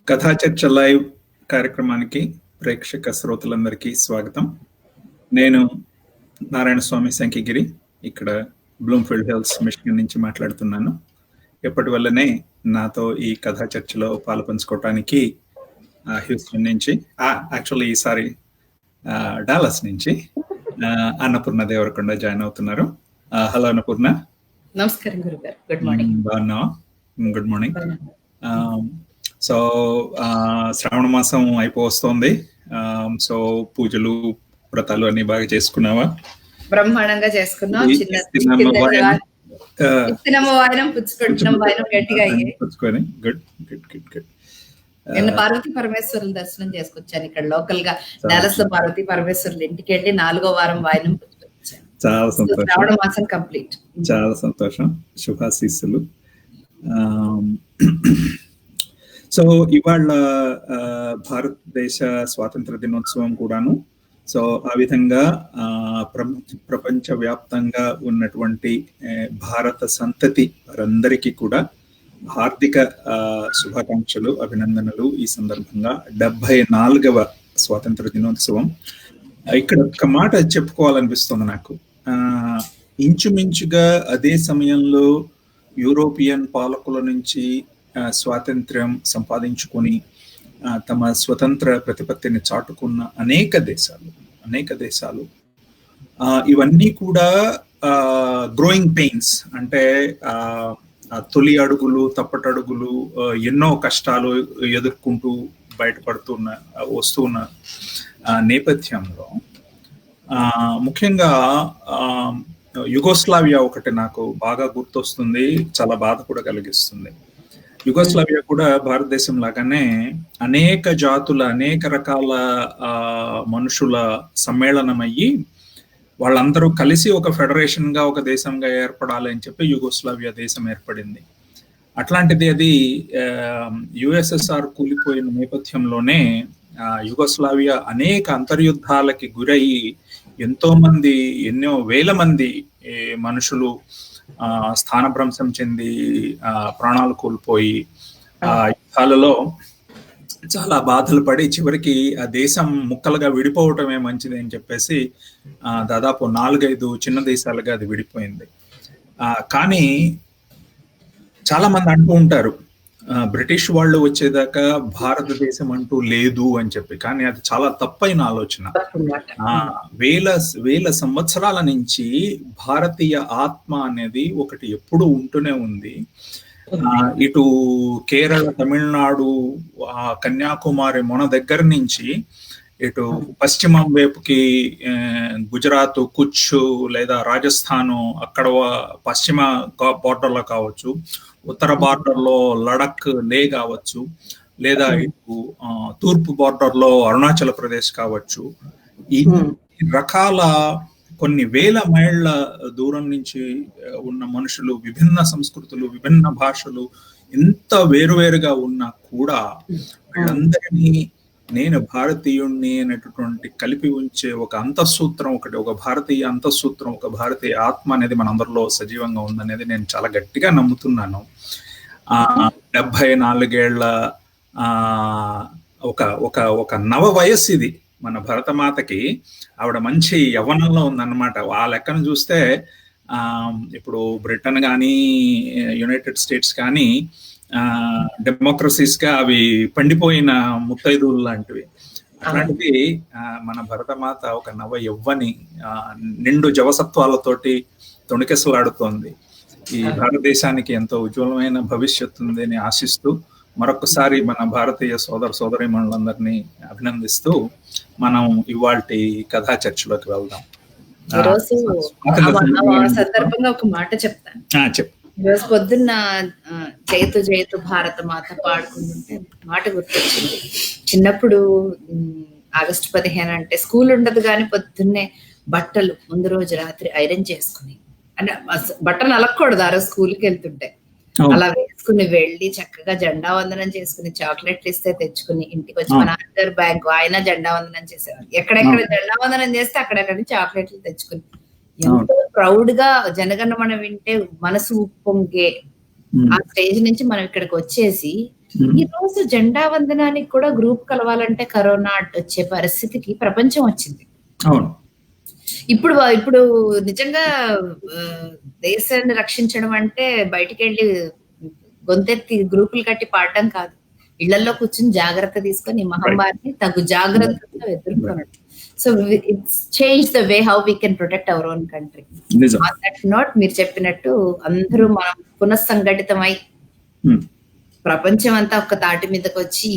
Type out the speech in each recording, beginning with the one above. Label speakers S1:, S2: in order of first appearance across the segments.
S1: కథా చర్చ లైవ్ కార్యక్రమానికి ప్రేక్షక శ్రోతలందరికీ స్వాగతం. నేను నారాయణ స్వామి సంఖ్యగిరి, ఇక్కడ బ్లూమ్ఫీల్డ్ హిల్స్ మిషిగన్ నుంచి మాట్లాడుతున్నాను. ఎప్పటి వల్లనే నాతో ఈ కథా చర్చలో పాలుపంచుకోవటానికి హ్యూస్టన్ నుంచి, యాక్చువల్లీ ఈసారి డాలస్ నుంచి అన్నపూర్ణ దేవరకొండ జాయిన్ అవుతున్నారు. హలో అన్నపూర్ణ.
S2: నమస్కారం గురుగారు. Good morning.
S1: బాగున్నావా? Good morning. సో శ్రావణ మాసం అయిపోతుంది. సో పూజలు వ్రతాలు అన్ని బాగా చేసుకున్నావా?
S2: బ్రహ్మాండంగా చేసుకున్నాం.
S1: పుచ్చుకొని గుడ్ గుడ్ గుడ్ గుడ్.
S2: నిన్న పార్వతీ పరమేశ్వరుల దర్శనం చేసుకొచ్చాను. ఇక్కడ లోకల్ గా డాలస్ లో పార్వతీ పరమేశ్వరుల ఇంటికి వెళ్ళి 4వ వారం వాయనం పుచ్చుకొచ్చాను.
S1: చాలా సంతోషం.
S2: శ్రావణ మాసం కంప్లీట్.
S1: చాలా సంతోషం. శుభాశీస్సులు. సో ఇవాళ భారతదేశ స్వాతంత్ర దినోత్సవం కూడాను. సో ఆ విధంగా ప్రపంచ వ్యాప్తంగా ఉన్నటువంటి భారత సంతతి వారందరికీ కూడా హార్దిక శుభాకాంక్షలు, అభినందనలు. ఈ సందర్భంగా 74వ స్వాతంత్ర దినోత్సవం. ఇక్కడ ఒక మాట చెప్పుకోవాలనిపిస్తుంది నాకు. ఇంచుమించుగా అదే సమయంలో యూరోపియన్ పాలకుల నుంచి స్వాతంత్ర్యం సంపాదించుకొని తమ స్వతంత్ర ప్రతిపత్తిని చాటుకున్న అనేక దేశాలు ఇవన్నీ కూడా గ్రోయింగ్ పెయిన్స్, అంటే తొలి అడుగులు, తప్పటడుగులు, ఎన్నో కష్టాలు ఎదుర్కొంటూ వస్తున్న నేపథ్యంలో ముఖ్యంగా యుగోస్లావియా ఒకటి నాకు బాగా గుర్తొస్తుంది, చాలా బాధ కూడా కలిగిస్తుంది. యుగోస్లావియా కూడా భారతదేశం లాగానే అనేక జాతుల, అనేక రకాల మనుషుల సమ్మేళనం అయ్యి వాళ్ళందరూ కలిసి ఒక ఫెడరేషన్ గా, ఒక దేశంగా ఏర్పడాలి అని చెప్పి యుగోస్లావియా దేశం ఏర్పడింది. అట్లాంటిది అది యుఎస్ఎస్ఆర్ కూలిపోయిన నేపథ్యంలోనే యుగోస్లావియా అనేక అంతర్యుద్ధాలకి గురయ్యి ఎన్నో వేల మంది మనుషులు స్థానభ్రంశం చెంది ప్రాణాలు కోల్పోయి యుద్ధాలలో చాలా బాధలు పడి చివరికి ఆ దేశం ముక్కలుగా విడిపోవటమే మంచిది అని చెప్పేసి దాదాపు 4-5 చిన్న దేశాలుగా అది విడిపోయింది. కానీ చాలా మంది అంటూ ఉంటారు బ్రిటిష్ వాళ్ళు వచ్చేదాకా భారతదేశం అంటూ లేదు అని చెప్పి. కానీ అది చాలా తప్పైన ఆలోచన. వేల సంవత్సరాల నుంచి భారతీయ ఆత్మ అనేది ఒకటి ఎప్పుడు ఉంటూనే ఉంది. ఇటు కేరళ, తమిళనాడు, కన్యాకుమారి మొన దగ్గర నుంచి ఇటు పశ్చిమం వైపుకి గుజరాత్, కుచ్ లేదా రాజస్థాను, అక్కడ పశ్చిమ బార్డర్లో కావచ్చు, ఉత్తర బార్డర్ లో లడక్, లే కావచ్చు, లేదా ఇటు తూర్పు బార్డర్ లో అరుణాచల్ ప్రదేశ్ కావచ్చు. ఈ రకాల కొన్ని వేల మైళ్ళ దూరం నుంచి ఉన్న మనుషులు, విభిన్న సంస్కృతులు, విభిన్న భాషలు, ఎంత వేరువేరుగా ఉన్నా కూడా వీళ్ళందరినీ నేను భారతీయుణ్ణి అనేటటువంటి కలిపి ఉంచే ఒక అంతఃసూత్రం ఒకటి, ఒక భారతీయ అంతఃసూత్రం, ఒక భారతీయ ఆత్మ అనేది మనందరిలో సజీవంగా ఉందనేది నేను చాలా గట్టిగా నమ్ముతున్నాను. 74 ఏళ్ల ఒక నవ వయస్సు ఇది మన భరతమాతకి. ఆవిడ మంచి యవ్వనంలో ఉందన్నమాట. ఆ లెక్కను చూస్తే ఇప్పుడు బ్రిటన్ కానీ, యునైటెడ్ స్టేట్స్ కానీ డెమోక్రసీస్ గా అవి పండిపోయిన ముత్తైదువులు లాంటివి. అట్లాంటిది మన భరతమాత ఒక నవ యవ్వని, నిండు జవసత్వాలతోటి తొణికెసలాడుతోంది. ఈ భారతదేశానికి ఎంతో ఉజ్వలమైన భవిష్యత్తు ఉందని ఆశిస్తూ మరొకసారి మన భారతీయ సోదరీమణులందరినీ అభినందిస్తూ మనం ఇవాల్టి కథా చర్చలోకి వెళ్దాం.
S2: సందర్భంగా ఒక మాట చెప్తాను.
S1: చెప్పు.
S2: ఈరోజు పొద్దున్న జయతు జయతు భారత మాత పాడుకుంటుంటే మాట గుర్తొచ్చింది. చిన్నప్పుడు ఆగస్టు 15 అంటే స్కూల్ ఉండదు కానీ పొద్దున్నే బట్టలు ముందు రోజు రాత్రి ఐరన్ చేసుకుని, అంటే బట్టలు అలక్కూడదు ఆ రోజు స్కూల్కి వెళ్తుంటే, అలా వేసుకుని వెళ్ళి చక్కగా జెండా వందనం చేసుకుని, చాక్లెట్లు ఇస్తే తెచ్చుకుని ఇంటికి వచ్చి, మా నాన్నగారు బ్యాంకు, ఆయన జెండా వందనం చేసేవారు. ఎక్కడెక్కడ జెండా వందనం చేస్తే అక్కడెక్కడ చాక్లెట్లు తెచ్చుకుని ఎంతో ప్రౌడ్ గా జనగణమన వింటే మనసు ఉప్పొంగే ఆ స్టేజ్ నుంచి మనం ఇక్కడికి వచ్చేసి ఈ రోజు జెండా వందనానికి కూడా గ్రూప్ కలవాలంటే కరోనా వచ్చే పరిస్థితికి ప్రపంచం వచ్చింది.
S1: అవును.
S2: ఇప్పుడు నిజంగా దేశాన్ని రక్షించడం అంటే బయటికెళ్ళి గొంతెత్తి గ్రూపులు కట్టి పాడటం కాదు, ఇళ్లలో కూర్చుని జాగ్రత్త తీసుకొని మహమ్మారిని తగు జాగ్రత్తగా ఎదుర్కొనడం. So it's change the way how we can protect our own country. On that note మీరు చెప్పినట్టు అందరూ మనం పునఃసంఘటితమై ప్రపంచం అంతా ఒక తాటి మీదకి వచ్చి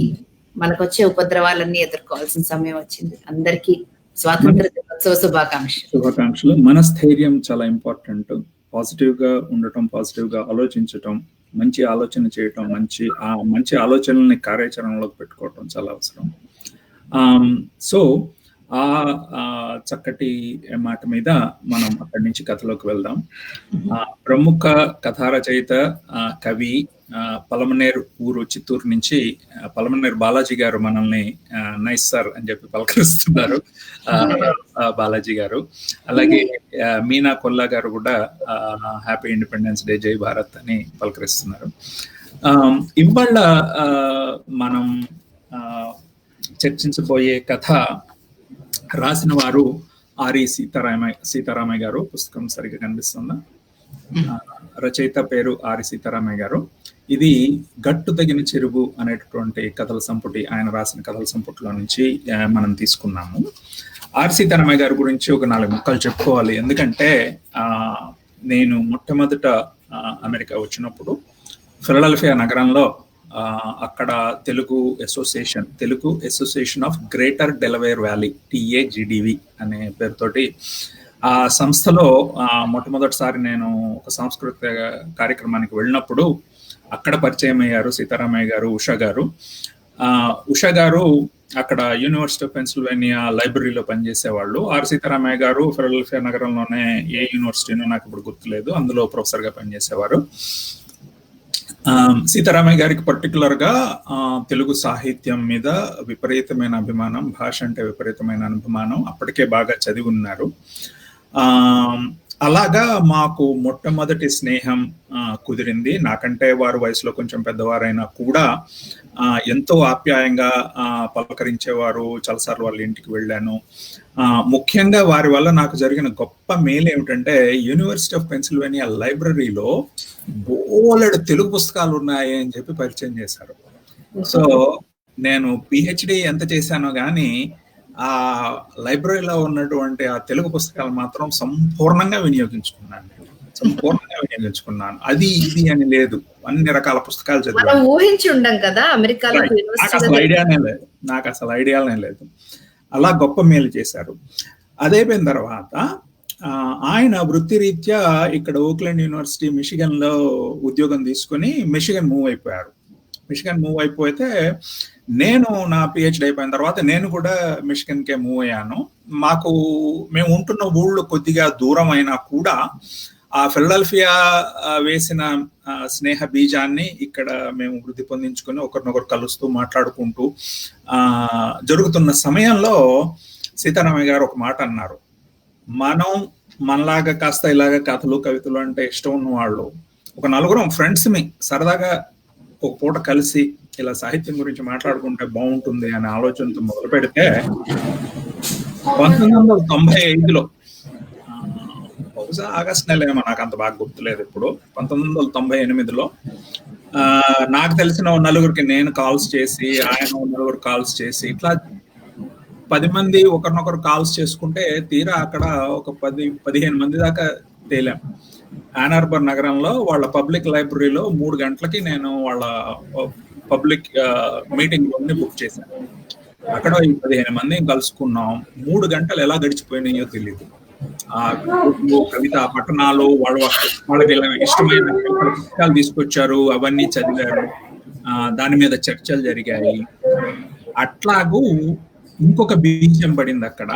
S2: మనకు వచ్చే ఉపద్రవాలన్నీ ఎదుర్కోవాల్సిన సమయం వచ్చింది. అందరికీ స్వాతంత్ర దినోత్సవ శుభాకాంక్షలు.
S1: మనస్థైర్యం చాలా ఇంపార్టెంట్. పాజిటివ్ గా ఉండటం, పాజిటివ్ గా ఆలోచించటం, మంచి ఆలోచన చేయటం, మంచి ఆలోచనల్ని కార్యాచరణలోకి పెట్టుకోవటం చాలా అవసరం. సో ఆ చక్కటి మాట మీద మనం అక్కడి నుంచి కథలోకి వెళ్దాం. ప్రముఖ కథా రచయిత, కవి, పలమనేరు ఊరు చిత్తూరు నుంచి పలమనేరు బాలాజీ గారు మనల్ని నైస్ సార్ అని చెప్పి పలకరిస్తున్నారు. బాలాజీ గారు, అలాగే మీనా కొల్లా గారు కూడా హ్యాపీ ఇండిపెండెన్స్ డే, జై భారత్ అని పలకరిస్తున్నారు. ఇవాళ మనం చర్చించబోయే కథ రాసిన వారు ఆర్ఈ సీతారామయ్య గారు. పుస్తకం సరిగ్గా కనిపిస్తుందా? రచయిత పేరు ఆర్ఈ సీతారామయ్య గారు. ఇది గట్టు తగిన చెరువు అనేటటువంటి కథల సంపుటి, ఆయన రాసిన కథల సంపుటిలో నుంచి మనం తీసుకున్నాము. ఆర్ సీతారామయ్య గారి గురించి ఒక 4 ముక్కలు చెప్పుకోవాలి. ఎందుకంటే నేను మొట్టమొదట అమెరికా వచ్చినప్పుడు ఫిలడెల్ఫియా నగరంలో అక్కడ Telugu association of greater Delaware valley, TAGDV అనే పేరుతోటి ఆ సంస్థలో మొట్టమొదటిసారి నేను ఒక సాంస్కృతిక కార్యక్రమానికి వెళ్ళినప్పుడు అక్కడ పరిచయం అయ్యారు సీతారామయ్య గారు, ఉషా గారు అక్కడ యూనివర్సిటీ ఆఫ్ పెన్సిల్వేనియా లైబ్రరీలో పనిచేసేవాళ్ళు. ఆర్ సీతారామయ్య గారు ఫిలడెల్ఫియా నగరంలోనే ఏ యూనివర్సిటీనో నాకు ఇప్పుడు గుర్తులేదు, అందులో ప్రొఫెసర్ గా పనిచేసేవారు. సీతారామయ్య గారికి పర్టికులర్ గా తెలుగు సాహిత్యం మీద విపరీతమైన అభిమానం, భాష అంటే విపరీతమైన అభిమానం, అప్పటికే బాగా చదివి ఉన్నారు. అలాగా మాకు మొట్టమొదటి స్నేహం కుదిరింది. నాకంటే వారు వయసులో కొంచెం పెద్దవారైనా కూడా ఎంతో ఆప్యాయంగా పలకరించేవారు. చాలాసార్లు వాళ్ళ ఇంటికి వెళ్ళాను. ముఖ్యంగా వారి వల్ల నాకు జరిగిన గొప్ప మేలు ఏమిటంటే యూనివర్సిటీ ఆఫ్ పెన్సిల్వేనియా లైబ్రరీలో బోలెడు తెలుగు పుస్తకాలు ఉన్నాయి అని చెప్పి పరిచయం చేశారు. సో నేను PhD ఎంత చేశానో కానీ ఆ లైబ్రరీలో ఉన్నటువంటి ఆ తెలుగు పుస్తకాలు మాత్రం సంపూర్ణంగా వినియోగించుకున్నాను. అది ఇది అని లేదు, అన్ని రకాల పుస్తకాలు చదివాను.
S2: ఊహించి ఉండం కదా అమెరికాలో.
S1: నాకు అసలు ఐడియానే లేదు. అలా గొప్ప మేలు చేశారు. అదైపోయిన తర్వాత ఆయన వృత్తిరీత్యా ఇక్కడ ఓక్లాండ్ యూనివర్సిటీ మిషిగన్ లో ఉద్యోగం తీసుకుని మిషిగన్ మూవ్ అయిపోతే నేను నా PhD అయిపోయిన తర్వాత నేను కూడా మిషిగన్ కే మూవ్ అయ్యాను. మేము ఉంటున్న ఊళ్ళో కొద్దిగా దూరం అయినా కూడా ఆ ఫిలడెల్ఫియా వేసిన స్నేహ బీజాన్ని ఇక్కడ మేము వృద్ధి పొందించుకొని ఒకరినొకరు కలుస్తూ మాట్లాడుకుంటూ జరుగుతున్న సమయంలో సీతారామయ్య గారు ఒక మాట అన్నారు. మనలాగా కాస్త ఇలాగ కథలు కవితలు అంటే ఇష్టం ఉన్న వాళ్ళు ఒక 4 ఫ్రెండ్స్ని సరదాగా ఒక పూట కలిసి ఇలా సాహిత్యం గురించి మాట్లాడుకుంటే బాగుంటుంది అనే ఆలోచనతో మొదలు పెడితే 1995లో బహుశా ఆగస్టు నెల ఏమో, నాకు అంత బాగా గుర్తులేదు ఇప్పుడు, 1998లో నాకు తెలిసిన 4 నేను కాల్స్ చేసి, ఆయన 4 కాల్స్ చేసి, ఇట్లా 10 మంది ఒకరినొకరు కాల్స్ చేసుకుంటే తీరా అక్కడ ఒక 10-15 మంది దాకా తేలాం. యాన్ ఆర్బర్ నగరంలో వాళ్ళ పబ్లిక్ లైబ్రరీలో 3 గంటలకి నేను వాళ్ళ పబ్లిక్ మీటింగ్ రూమ్ ని బుక్ చేశాను. అక్కడ 15 మందిని కలుసుకున్నాం. 3 గంటలు ఎలా గడిచిపోయినాయో తెలియదు. కవిత పట్టణాలు వాళ్ళకి ఇష్టమైన పుస్తకాలు తీసుకొచ్చారు, అవన్నీ చదివారు, దాని మీద చర్చలు జరిగాయి. అట్లాగూ ఇంకొక బీజం పడింది అక్కడ.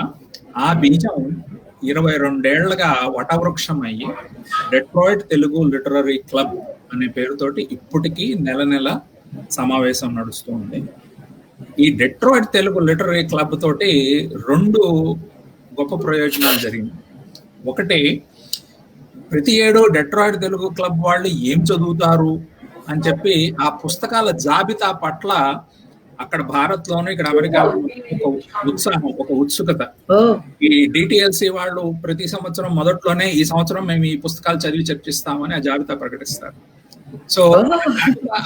S1: ఆ బీజం 22 ఏళ్లుగా వటవృక్షం అయ్యి డెట్రాయిట్ తెలుగు లిటరరీ క్లబ్ అనే పేరుతోటి ఇప్పటికీ నెల సమావేశం నడుస్తూ ఉంది. ఈ డెట్రాయిట్ తెలుగు లిటరరీ క్లబ్ తోటి 2 గొప్ప ప్రయోజనాలు జరిగింది. ఒకటి, ప్రతి ఏడు డెట్రాయిట్ తెలుగు క్లబ్ వాళ్ళు ఏం చదువుతారు అని చెప్పి ఆ పుస్తకాల జాబితా పట్ల అక్కడ భారత్ లోను ఇక్కడ అమెరికాలో ఒక ఉత్సాహం, ఒక ఉత్సుకత. ఈ డిటిఎల్సి వాళ్ళు ప్రతి సంవత్సరం మొదట్లోనే ఈ సంవత్సరం మేము ఈ పుస్తకాలు చదివి చర్చిస్తామని ఆ జాబితా ప్రకటిస్తారు. సో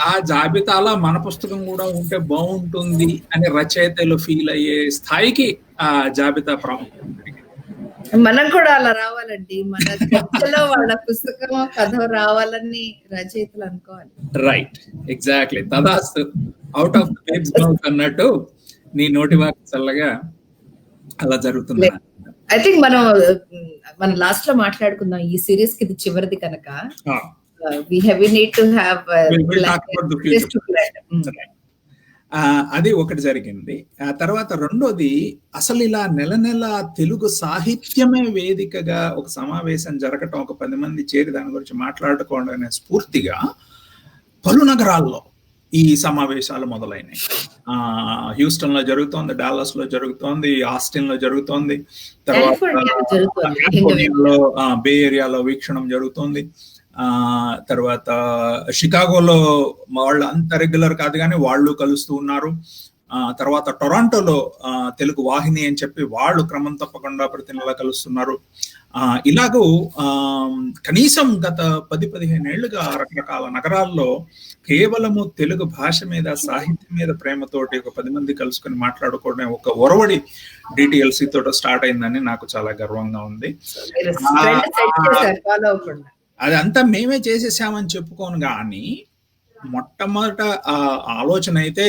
S1: ఆ జాబితాలో మన పుస్తకం కూడా ఉంటే బాగుంటుంది అని రచయితలు ఫీల్ అయ్యే స్థాయికి ఆ జాబితా ప్రాముఖ్యం.
S2: మనం కూడా అలా రావాలండి, మన చర్చలో వాళ్ళ పుస్తకమో కథ రావాలని రచయితలు అనుకోవాలి.
S1: Right, exactly. తదాస్తు, అవుట్ ఆఫ్ బేబ్స్ మౌత్ అన్నట్టు నీ నోటి వాకి చల్లగా అలా జరుగుతుంది.
S2: ఐ థింక్ మనం లాస్ట్ లో మాట్లాడుకుందాం, ఈ సిరీస్ కి ఇది చివరిది కనుక we need to have
S1: we'll talk about the future. అది ఒకటి జరిగింది. ఆ తర్వాత రెండోది, అసలు ఇలా నెల నెల తెలుగు సాహిత్యమే వేదికగా ఒక సమావేశం జరగటం, ఒక 10 మంది చేరి దాని గురించి మాట్లాడుకోవడం అనే స్ఫూర్తిగా పలు నగరాల్లో ఈ సమావేశాలు మొదలైనాయి. హ్యూస్టన్ లో జరుగుతోంది, డాలస్ లో జరుగుతోంది, ఆస్టిన్ లో జరుగుతోంది, తర్వాత బే ఏరియాలో వీక్షణం జరుగుతోంది, తర్వాత షికాగోలో వాళ్ళు అంత రెగ్యులర్ కాదు కానీ వాళ్ళు కలుస్తూ ఉన్నారు. తర్వాత టొరాంటోలో తెలుగు వాహిని అని చెప్పి వాళ్ళు క్రమం తప్పకుండా ప్రతి నెల కలుస్తున్నారు. ఇలాగూ కనీసం గత 10-15 ఏళ్లుగా రకరకాల నగరాల్లో కేవలము తెలుగు భాష మీద, సాహిత్యం మీద ప్రేమతోటి ఒక 10 మంది కలుసుకొని మాట్లాడుకోవడం ఒక ఒరవడి డిటిఎల్సి తోటి స్టార్ట్ అయిందని నాకు చాలా గర్వంగా ఉంది. అదంతా మేమే చేసేసామని చెప్పుకోను కానీ మొట్టమొదట ఆలోచన అయితే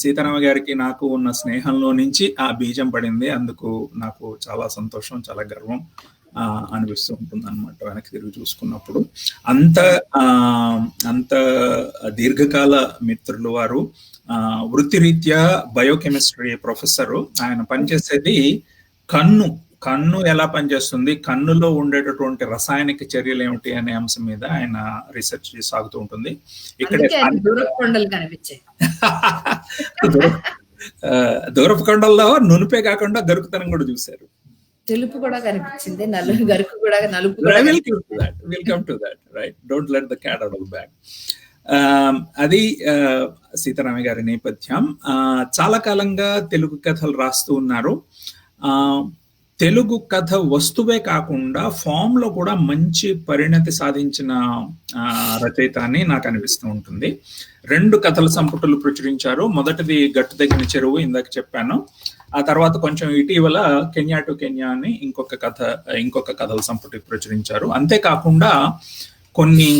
S1: సీతారామ గారికి నాకు ఉన్న స్నేహంలో నుంచి ఆ బీజం పడింది. అందుకు నాకు చాలా సంతోషం, చాలా గర్వం అనిపిస్తూ ఉంటుంది అనమాట వెనక్కి తిరిగి చూసుకున్నప్పుడు. అంత దీర్ఘకాల మిత్రులు వారు. వృత్తిరీత్యా బయోకెమిస్ట్రీ ప్రొఫెసరు. ఆయన పనిచేసేది కన్ను ఎలా పనిచేస్తుంది, కన్నులో ఉండేటటువంటి రసాయనిక చర్యలు ఏమిటి అనే అంశం మీద ఆయన రీసెర్చ్ సాగుతూ ఉంటుంది. ఇక్కడ దూరపు కొండల్లో నునుపే కాకుండా గరుకుతనం కూడా చూశారు.
S2: తెలుపు కూడా కనిపించింది, గరుకు కూడా నలుపు.
S1: We'll come to that, right? Don't let the cat out of the bag. అది సీతారామయ్య గారి నేపథ్యం. చాలా కాలంగా తెలుగు కథలు రాస్తూ ఉన్నారు. తెలుగు కథ వస్తువే కాకుండా ఫామ్ లో కూడా మంచి పరిణతి సాధించిన రచయిత అని నాకు అనిపిస్తూ ఉంటుంది. 2 కథల సంపుటలు ప్రచురించారు. మొదటిది గట్టు తగిన చెరువు, ఇందాక చెప్పాను. ఆ తర్వాత కొంచెం ఇటీవల కెన్యా టు కెన్యా అని ఇంకొక కథల సంపుటి ప్రచురించారు. అంతేకాకుండా కొన్ని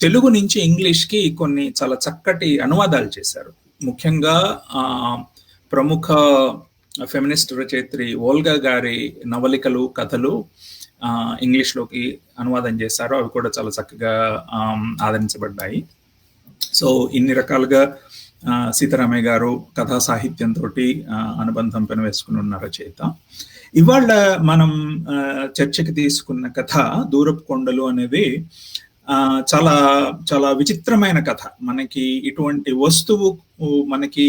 S1: తెలుగు నుంచి ఇంగ్లీష్ కి కొన్ని చాలా చక్కటి అనువాదాలు చేశారు. ముఖ్యంగా ప్రముఖ ఫెమినిస్ట్ రచయిత్రి ఓల్గా గారి నవలికలు, కథలు ఇంగ్లీష్లోకి అనువాదం చేశారు. అవి కూడా చాలా చక్కగా ఆదరించబడ్డాయి. సో ఇన్ని రకాలుగా సీతారామయ్య గారు కథా సాహిత్యంతో అనుబంధం పెనవేసుకుని ఉన్న రచయిత. ఇవాళ మనం చర్చకి తీసుకున్న కథ దూరపు కొండలు అనేది చాలా చాలా విచిత్రమైన కథ. మనకి ఇటువంటి వస్తువు మనకి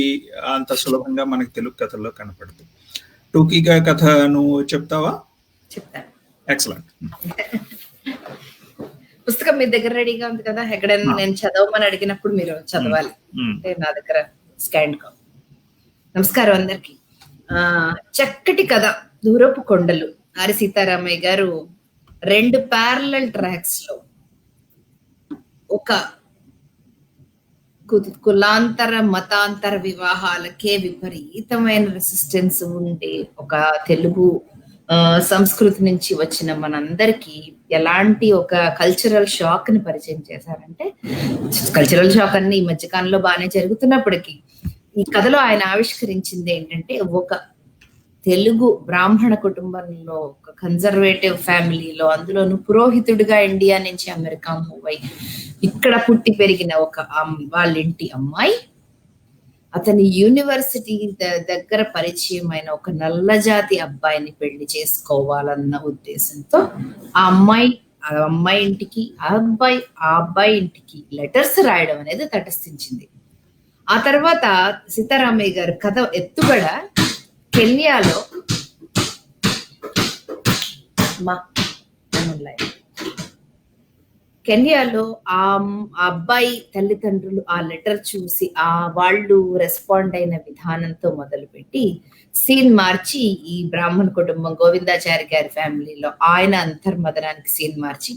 S1: అంత సులభంగా మనకి తెలుగు కథల్లో కనపడదు. టూకీగా కథ నువ్వు చెప్తావా?
S2: చెప్తాను.
S1: ఎక్సలెంట్.
S2: పుస్తకం మీ దగ్గర రెడీగా ఉంది కదా, ఎక్కడైనా నేను చదవమని అడిగినప్పుడు మీరు చదవాలి. అంటే నా దగ్గర స్కాండ్ కాపీ. నమస్కారం అందరికి. చక్కటి కథ దూరపు కొండలు. ఆర్ సీతారామయ్య గారు 2 ప్యారలల్ ట్రాక్స్ లో ఒక కులాంతర మతాంతర వివాహాలకే విపరీతమైన రెసిస్టెన్స్ ఉండే ఒక తెలుగు సంస్కృతి నుంచి వచ్చిన మనందరికీ ఎలాంటి ఒక కల్చరల్ షాక్ ని పరిచయం చేశారంటే, కల్చరల్ షాక్ అన్ని ఈ మధ్యకాలంలో బాగానే జరుగుతున్నప్పటికీ ఈ కథలో ఆయన ఆవిష్కరించింది ఏంటంటే, ఒక తెలుగు బ్రాహ్మణ కుటుంబంలో, ఒక కన్జర్వేటివ్ ఫ్యామిలీలో, అందులోను పురోహితుడిగా ఇండియా నుంచి అమెరికా మూవ్ అయ్యి ఇక్కడ పుట్టి పెరిగిన ఒక వాళ్ళ ఇంటి అమ్మాయి, అతని యూనివర్సిటీ దగ్గర పరిచయం అయిన ఒక నల్లజాతి అబ్బాయిని పెళ్లి చేసుకోవాలన్న ఉద్దేశంతో ఆ అమ్మాయి ఇంటికి ఆ అబ్బాయి ఇంటికి లెటర్స్ రాయడం అనేది తటస్థించింది. ఆ తర్వాత సీతారామయ్య గారి కథ ఎత్తుగడ కెన్యాలో కెన్యాలో ఆ అబ్బాయి తల్లిదండ్రులు ఆ లెటర్ చూసి వాళ్ళు రెస్పాండ్ అయిన విధానంతో మొదలుపెట్టి సీన్ మార్చి ఈ బ్రాహ్మణ కుటుంబం గోవిందాచారి గారి ఫ్యామిలీలో ఆయన అంతర్మదనానికి సీన్ మార్చి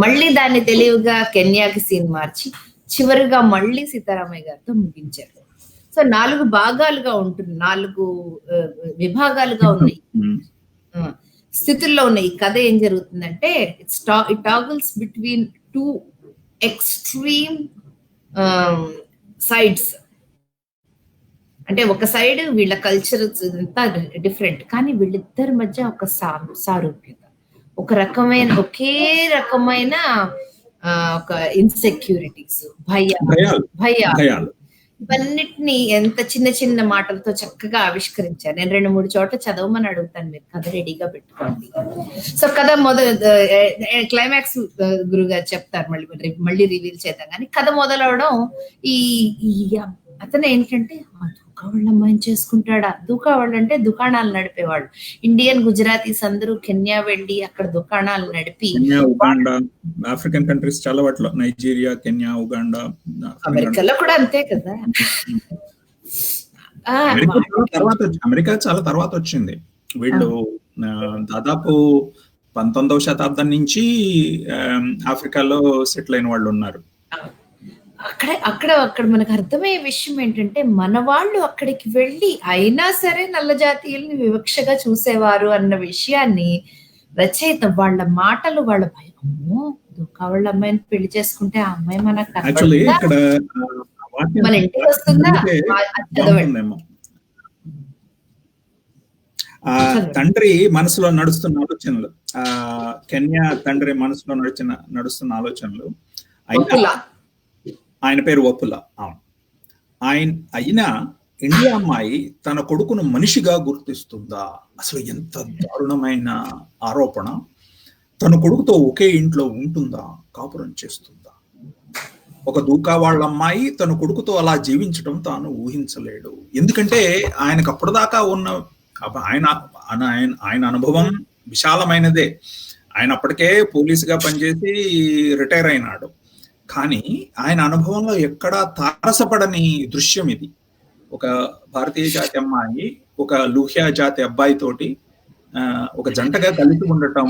S2: మళ్ళీ దాన్ని తెలివిగా కెన్యాకి సీన్ మార్చి చివరిగా మళ్ళీ సీతారామయ్య గారితో ముగించారు. సో 4 భాగాలుగా ఉంటుంది, 4 విభాగాలుగా ఉన్నాయి స్థితుల్లో ఉన్న ఈ కథ. ఏం జరుగుతుందంటే ఇట్ టాగల్స్ బిట్వీన్ 2 ఎక్స్ట్రీమ్ సైడ్స్. అంటే ఒక సైడ్ వీళ్ళ కల్చర్ అంతా డిఫరెంట్, కానీ వీళ్ళిద్దరి మధ్య ఒక సారూప్యత, ఒక రకమైన ఒకే రకమైన ఒక ఇన్సెక్యూరిటీస్, భయాలు ఇవన్నిటిని ఎంత చిన్న చిన్న మాటలతో చక్కగా ఆవిష్కరించారు. నేను 2-3 చోట్ల చదవమని అడుగుతాను, మీరు కథ రెడీగా పెట్టుకోండి. సో కథ క్లైమాక్స్ గురుగారు చెప్తారు, మళ్ళీ రివీల్ చేద్దాం. కానీ కథ మొదలవడం ఈ అతను ఏంటంటే దూకావాళ్ళ అమ్మాయిని చేసుకుంటాడా? దూకావాళ్ళు అంటే దుకాణాలు నడిపేవాళ్ళు. ఇండియన్ గుజరాతీస్ అందరూ కెన్యా వెళ్ళి అక్కడ దుకాణాలు నడిపి,
S1: ఉగాండా, ఆఫ్రికన్ కంట్రీస్ చాలా వాటిలో, నైజీరియా, కెన్యా, ఉగాండా,
S2: అమెరికాలో కూడా అంతే కదా.
S1: అమెరికా చాలా తర్వాత వచ్చింది. వీళ్ళు దాదాపు 19వ శతాబ్దం నుంచి ఆఫ్రికాలో సెటిల్ అయిన వాళ్ళు ఉన్నారు.
S2: అక్కడ మనకు అర్థమయ్యే విషయం ఏంటంటే, మన వాళ్ళు అక్కడికి వెళ్ళి అయినా సరే నల్ల జాతీయుల్ని వివక్షగా చూసేవారు అన్న విషయాన్ని రచయిత వాళ్ళ మాటలు, వాళ్ళ భయము, వాళ్ళ అమ్మాయిని పెళ్లి చేసుకుంటే ఆ అమ్మాయి మనకు మన ఇంటికి వస్తుందా,
S1: తండ్రి మనసులో నడుస్తున్న ఆలోచనలు, కెన్యా తండ్రి మనసులో నడుస్తున్న ఆలోచనలు. ఆయన పేరు వపులా. అయినా ఇండియా అమ్మాయి తన కొడుకును మనిషిగా గుర్తిస్తుందా? అసలు ఎంత దారుణమైన ఆరోపణ. తన కొడుకుతో ఒకే ఇంట్లో ఉంటుందా, కాపురం చేస్తుందా? ఒక దూకా వాళ్ళ అమ్మాయి తన కొడుకుతో అలా జీవించడం తాను ఊహించలేడు. ఎందుకంటే ఆయనకు అప్పటిదాకా ఉన్న ఆయన అనుభవం విశాలమైనదే. ఆయన అప్పటికే పోలీసుగా పనిచేసి రిటైర్ అయినాడు. కానీ ఆయన అనుభవంలో ఎక్కడా తారసపడని దృశ్యం ఇది. ఒక భారతీయ జాతి అమ్మాయి ఒక లూహియా జాతి అబ్బాయి తోటి ఒక జంటగా కలిసి ఉండటం,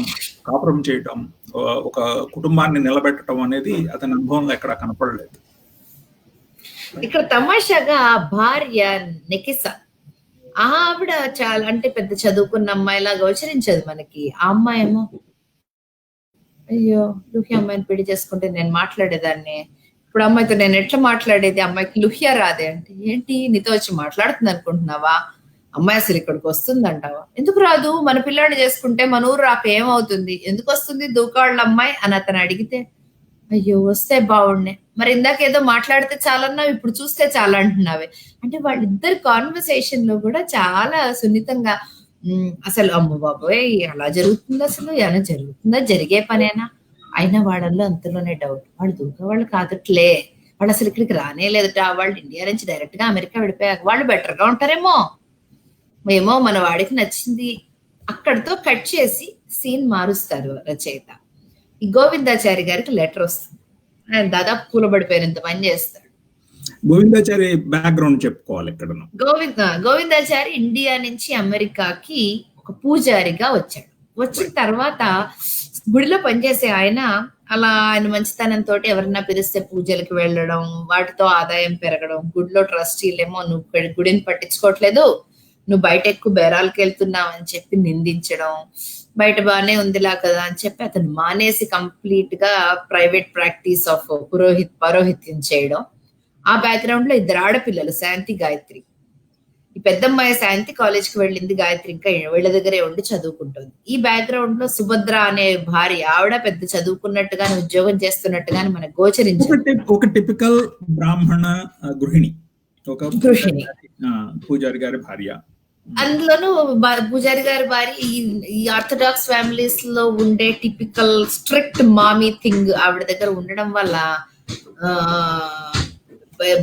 S1: కాపురం చేయటం, ఒక కుటుంబాన్ని నిలబెట్టడం అనేది అతని అనుభవంలో ఎక్కడా కనపడలేదు.
S2: ఇక్కడ తమాషాగా భార్య నెకిసా, ఆవిడ చాలా అంటే పెద్ద చదువుకున్న అమ్మాయిలా గోచరించదు మనకి. ఆ అమ్మాయి ఏమో, అయ్యో లుహియా అమ్మాయిని పెళ్లి చేసుకుంటే నేను మాట్లాడేదాన్ని, ఇప్పుడు అమ్మాయితో నేను ఎట్లా మాట్లాడేది, అమ్మాయికి లుహియా రాదే అంటే, ఏంటి నీతో వచ్చి మాట్లాడుతుంది అనుకుంటున్నావా? అమ్మాయి అసలు ఇక్కడికి వస్తుందంటావా? ఎందుకు రాదు? మన పిల్లాడిని చేసుకుంటే మన ఊరు రాక ఏమవుతుంది? ఎందుకు వస్తుంది దూకాళ్ళ అమ్మాయి అని అతను అడిగితే, అయ్యో వస్తే బాగుండే, మరి ఇందాక ఏదో మాట్లాడితే చాలన్నావు, ఇప్పుడు చూస్తే చాలా అంటున్నావే. అంటే వాళ్ళిద్దరు కాన్వర్సేషన్ లో కూడా చాలా సున్నితంగా, అసలు అమ్మ బాబోయ్ అలా జరుగుతుంది, అసలు ఎలా జరుగుతుందా, జరిగే పనేనా? అయినా వాళ్ళల్లో అంతలోనే డౌట్, వాళ్ళు దూకా వాళ్ళు కాదట్లే, వాళ్ళు అసలు ఇక్కడికి రానే లేదట, వాళ్ళు ఇండియా నుంచి డైరెక్ట్ గా అమెరికా వెళ్ళిపోయాక వాళ్ళు బెటర్ గా ఉంటారేమో, ఏమో మన వాడికి నచ్చింది. అక్కడితో కట్ చేసి సీన్ మారుస్తారు రచయిత. ఈ గోవిందాచారి గారికి లెటర్ వస్తుంది. ఆయన దాదాపు కూలబడిపోయినంత పని చేస్తాడు.
S1: గోవిందాచారి బ్యాక్గ్రౌండ్ చెప్పుకోవాలి ఇక్కడ.
S2: గోవిందాచారి ఇండియా నుంచి అమెరికాకి ఒక పూజారిగా వచ్చాడు. వచ్చిన తర్వాత గుడిలో పనిచేసే ఆయన అలా ఆయన మంచితనంతో ఎవరన్నా పిలిస్తే పూజలకి వెళ్ళడం, వాటితో ఆదాయం పెరగడం, గుడిలో ట్రస్టీలేమో నువ్వు గుడిని పట్టించుకోవట్లేదు, నువ్వు బయట ఎక్కువ బేరాలకు వెళ్తున్నావు అని చెప్పి నిందించడం, బయట బాగానే ఉందిలా కదా అని చెప్పి అతను మానేసి కంప్లీట్ గా ప్రైవేట్ ప్రాక్టీస్ ఆఫ్ పౌరోహిత్యం చేయడం. ఆ బ్యాక్గ్రౌండ్ లో 2 ఆడపిల్లలు, శాంతి, గాయత్రి. ఈ పెద్దమ్మాయి శాంతి కాలేజ్కి వెళ్ళింది, గాయత్రి ఇంకా వీళ్ళ దగ్గరే ఉండి చదువుకుంటుంది. ఈ బ్యాక్గ్రౌండ్ లో సుభద్ర అనే భార్య, ఆవిడ పెద్ద చదువుకున్నట్టుగానే ఉద్యోగం చేస్తున్నట్టుగాని మనకు గోచరించింది.
S1: ఒక టిపికల్ బ్రాహ్మణ గృహిణి, ఒక గృహిణి, పూజారి గారి భార్య.
S2: అందులోనూ పూజారి గారి భార్య ఈ ఆర్థడాక్స్ ఫ్యామిలీస్ లో ఉండే టిపికల్ స్ట్రిక్ట్ మామీ థింగ్ ఆవిడ దగ్గర ఉండడం వల్ల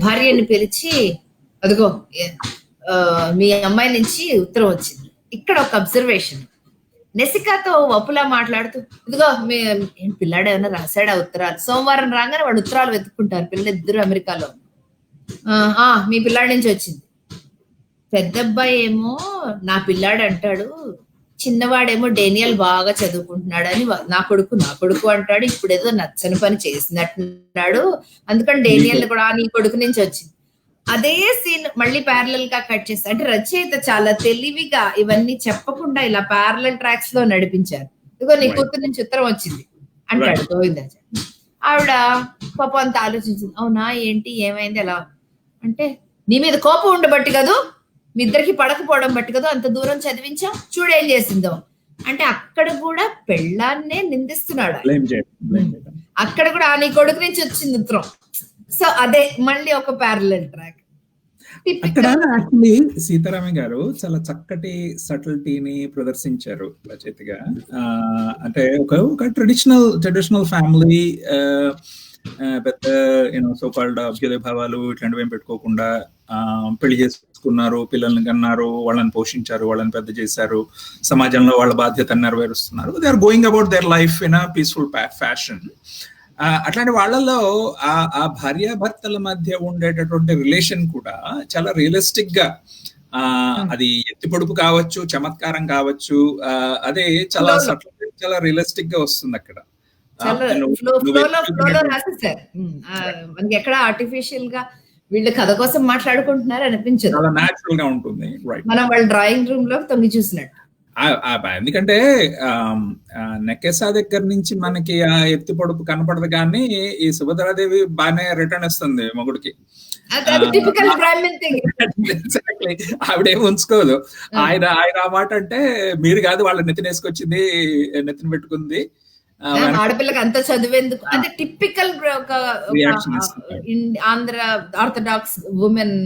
S2: భార్యని పిలిచి, అదిగో మీ అమ్మాయి నుంచి ఉత్తరం వచ్చింది. ఇక్కడ ఒక అబ్జర్వేషన్, నెసికాతో వప్పులా మాట్లాడుతూ, ఇదిగో పిల్లాడు ఏమైనా రాశాడా ఉత్తరాలు, సోమవారం రాగానే వాడు ఉత్తరాలు వెతుక్కుంటారు పిల్లలిద్దరు అమెరికాలో. మీ పిల్లాడి నుంచి వచ్చింది. పెద్దబ్బాయి ఏమో నా పిల్లాడు అంటాడు, చిన్నవాడేమో డేనియల్ బాగా చదువుకుంటున్నాడు అని నా కొడుకు అంటాడు, ఇప్పుడు ఏదో నచ్చని పని చేసినట్టున్నాడు, అందుకని డేనియల్ కూడా నీ కొడుకు నుంచి వచ్చింది. అదే సీన్ మళ్ళీ ప్యారలల్ గా కట్ చేస్తారు. అంటే రచయిత చాలా తెలివిగా ఇవన్నీ చెప్పకుండా ఇలా ప్యారలల్ ట్రాక్స్ లో నడిపించారు. ఇదిగో నీ కూతురు నుంచి ఉత్తరం వచ్చింది అంటాడు గోవిందాచారి. ఆవిడ పాపం అంత ఆలోచించింది, అవునా ఏంటి ఏమైంది ఎలా అంటే, నీ మీద కోపం ఉండబట్టి కదూ, మీ ఇద్దరికి పడకపోవడం బట్టి కదా అంత దూరం చదివించాం, చూడేం చేసిందో అంటే అక్కడ కూడా పెళ్ళాన్నే నిందిస్తున్నాడు. అక్కడ కూడా నీ కొడుకు నుంచి వచ్చింది ఉత్తరం. సో అదే మళ్ళీ ఒక ప్యారలల్ ట్రాక్.
S1: అక్కడ యాక్చువల్లీ సీతారామ గారు చాలా చక్కటి సటిల్టీని ప్రదర్శించారు రచయితగా. అంటే ఒక ట్రెడిషనల్ ఫ్యామిలీ, పెద్ద సో కాల్డ్ అభ్యుదయ భావాలు ఇట్లాంటివి ఏం పెట్టుకోకుండా పెళ్లి చేసుకున్నారు, పిల్లల్ని కన్నారు, వాళ్ళని పోషించారు, వాళ్ళని పెద్ద చేశారు, సమాజంలో వాళ్ళ బాధ్యతను నెరవేరుస్తున్నారు. They are going about their life in a peaceful fashion. అట్లాంటి వాళ్ళలో ఆ భార్యాభర్తల మధ్య ఉండేటటువంటి రిలేషన్ కూడా చాలా రియలిస్టిక్ గా, అది ఎత్తి పొడుపు కావచ్చు, చమత్కారం కావచ్చు, అదే చాలా రియలిస్టిక్ గా వస్తుంది అక్కడ.
S2: మనకి ఎక్కడ ఆర్టిఫిషియల్ గా వీళ్ళు కథ కోసం మాట్లాడుకుంటున్నారు అనిపించదు,
S1: చాలా న్యాచురల్ గా ఉంటుంది.
S2: మనం వాళ్ళ డ్రాయింగ్ రూమ్ లో తొంగి చూసినట్టు.
S1: ఎందుకంటే నెకెసా దగ్గర నుంచి మనకి ఆ ఎత్తి పొడుపు కనపడదు, కానీ ఈ సుభద్రాదేవి బాగానే రిటర్న్ ఇస్తుంది మొగుడికి. ఆవిడేం ఉంచుకోదు. ఆయన ఆ మాట అంటే, మీరు కాదు వాళ్ళ నెత్తిన వేసుకొచ్చింది, నెత్తిన పెట్టుకుంది,
S2: ఆడపిల్లకి అంత చదివేందుకు, అంటే టిపికల్ ఒక Andhra orthodox women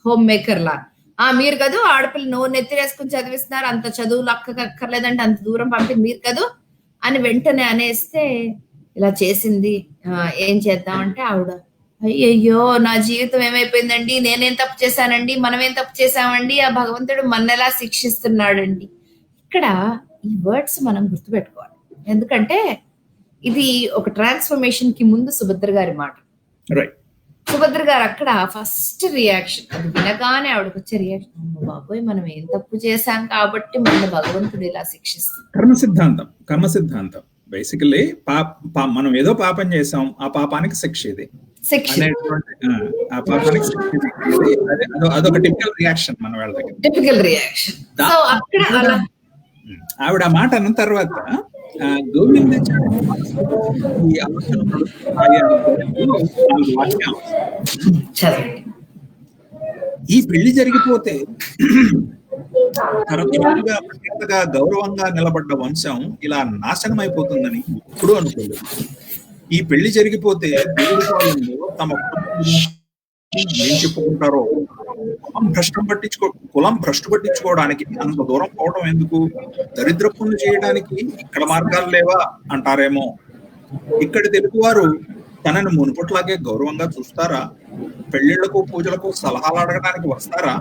S2: home maker లా, మీరు కదూ ఆడపిల్ల నువ్వు నెత్తిరేసుకుని చదివిస్తున్నారు, అంత చదువులు అక్కర్లేదంటే అంత దూరం పంపి మీరు కదూ అని వెంటనే అనేస్తే, ఇలా చేసింది ఏం చేద్దామంటే ఆవిడ, అయ్యయ్యో నా జీవితం ఏమైపోయిందండి, నేనేం తప్పు చేశానండి, మనమేం తప్పు చేశామండి, ఆ భగవంతుడు మనెలా శిక్షిస్తున్నాడండి. ఇక్కడ ఈ వర్డ్స్ మనం గుర్తుపెట్టుకోవాలి, ఎందుకంటే ఇది ఒక ట్రాన్స్ఫర్మేషన్ కి ముందు సుభద్ర గారి మాట. సుభద్ర గారు అక్కడ ఫస్ట్ రియాక్షన్, అది వినగానే ఆవిడకి వచ్చే రియాక్షన్, బాబోయ్ మనం ఏం తప్పు చేశాం కాబట్టి మన భగవంతుడు ఇలా శిక్షిస్తుంది.
S1: కర్మ సిద్ధాంతం బేసికల్లీ మనం ఏదో పాపం చేసాం, ఆ పాపానికి శిక్ష ఇది, ఆ పాపానికి శిక్ష ఇది. అదొక టిపికల్ రియాక్షన్ మన వాళ్ళ దగ్గర,
S2: టిపికల్ రియాక్షన్. సో అక్కడ
S1: ఆవిడ మాట అన్న తర్వాత గోవిందాచారి ఈ ఆలోచన ఈ పెళ్లి జరిగిపోతే తరతరాలుగా గౌరవంగా నిలబడ్డ వంశం ఇలా నాశనం అయిపోతుందని ఇప్పుడు అనుకోలేదు. ఈ పెళ్లి జరిగిపోతే దేవుడి కాలంలో తమ ఏం చెప్పుకుంటారో, కులం భ్రష్టు పట్టించుకోవడానికి అంత దూరం పోవడం ఎందుకు, దరిద్ర పనులు చేయడానికి ఇక్కడ మార్గాలు లేవా అంటారేమో. ఇక్కడి తెలుగువారు తనని మునుపట్లాగే గౌరవంగా చూస్తారా, పెళ్లిళ్లకు పూజలకు సలహాలు అడగడానికి వస్తారా,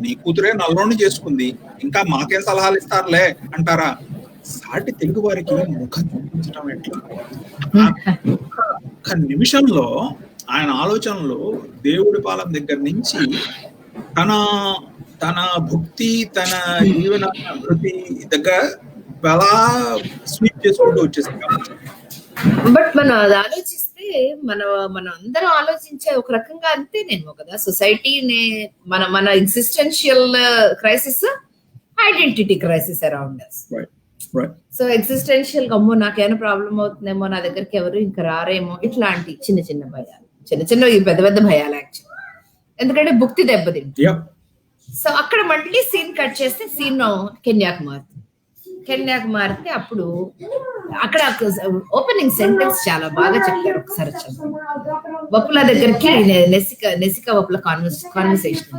S1: నీ కూతురే నల్లోని చేసుకుంది ఇంకా మాకేం సలహాలు ఇస్తారులే అంటారా. సాటి తెలుగు వారికి ముఖం చూపించడం ఎట్లా? ఒక్క నిమిషంలో ఆయన ఆలోచనలు దేవుడి పాలన దగ్గర నుంచి తన భక్తి, తన జీవన అభివృద్ధి దగ్గర ఎలా స్వీప్ చేసుకుంటూ వచ్చేసాం.
S2: బట్ మనం అది ఆలోచిస్తే మనం అందరం ఆలోచించే ఒక రకంగా అంతే నేను కదా, సొసైటీని మన existential crisis, identity crisis around us. So existential అమ్మో నాకేమైనా ప్రాబ్లం అవుతుందేమో, నా దగ్గరికి ఎవరు ఇంకా రారేమో, ఇట్లాంటి చిన్న చిన్న భయాలు, చిన్న పెద్ద పెద్ద భయాలు యాక్చువల్, ఎందుకంటే భక్తి దెబ్బతింది. సో అక్కడ మళ్ళీ సీన్ కట్ చేస్తే సీన్ కెన్యాకు మారితే అప్పుడు అక్కడ ఓపెనింగ్ సెంటెన్స్ చాలా బాగా చెప్పారు. ఒకసారి వప్పుల దగ్గరికి నెసిక వప్పుల కాన్వర్సేషన్.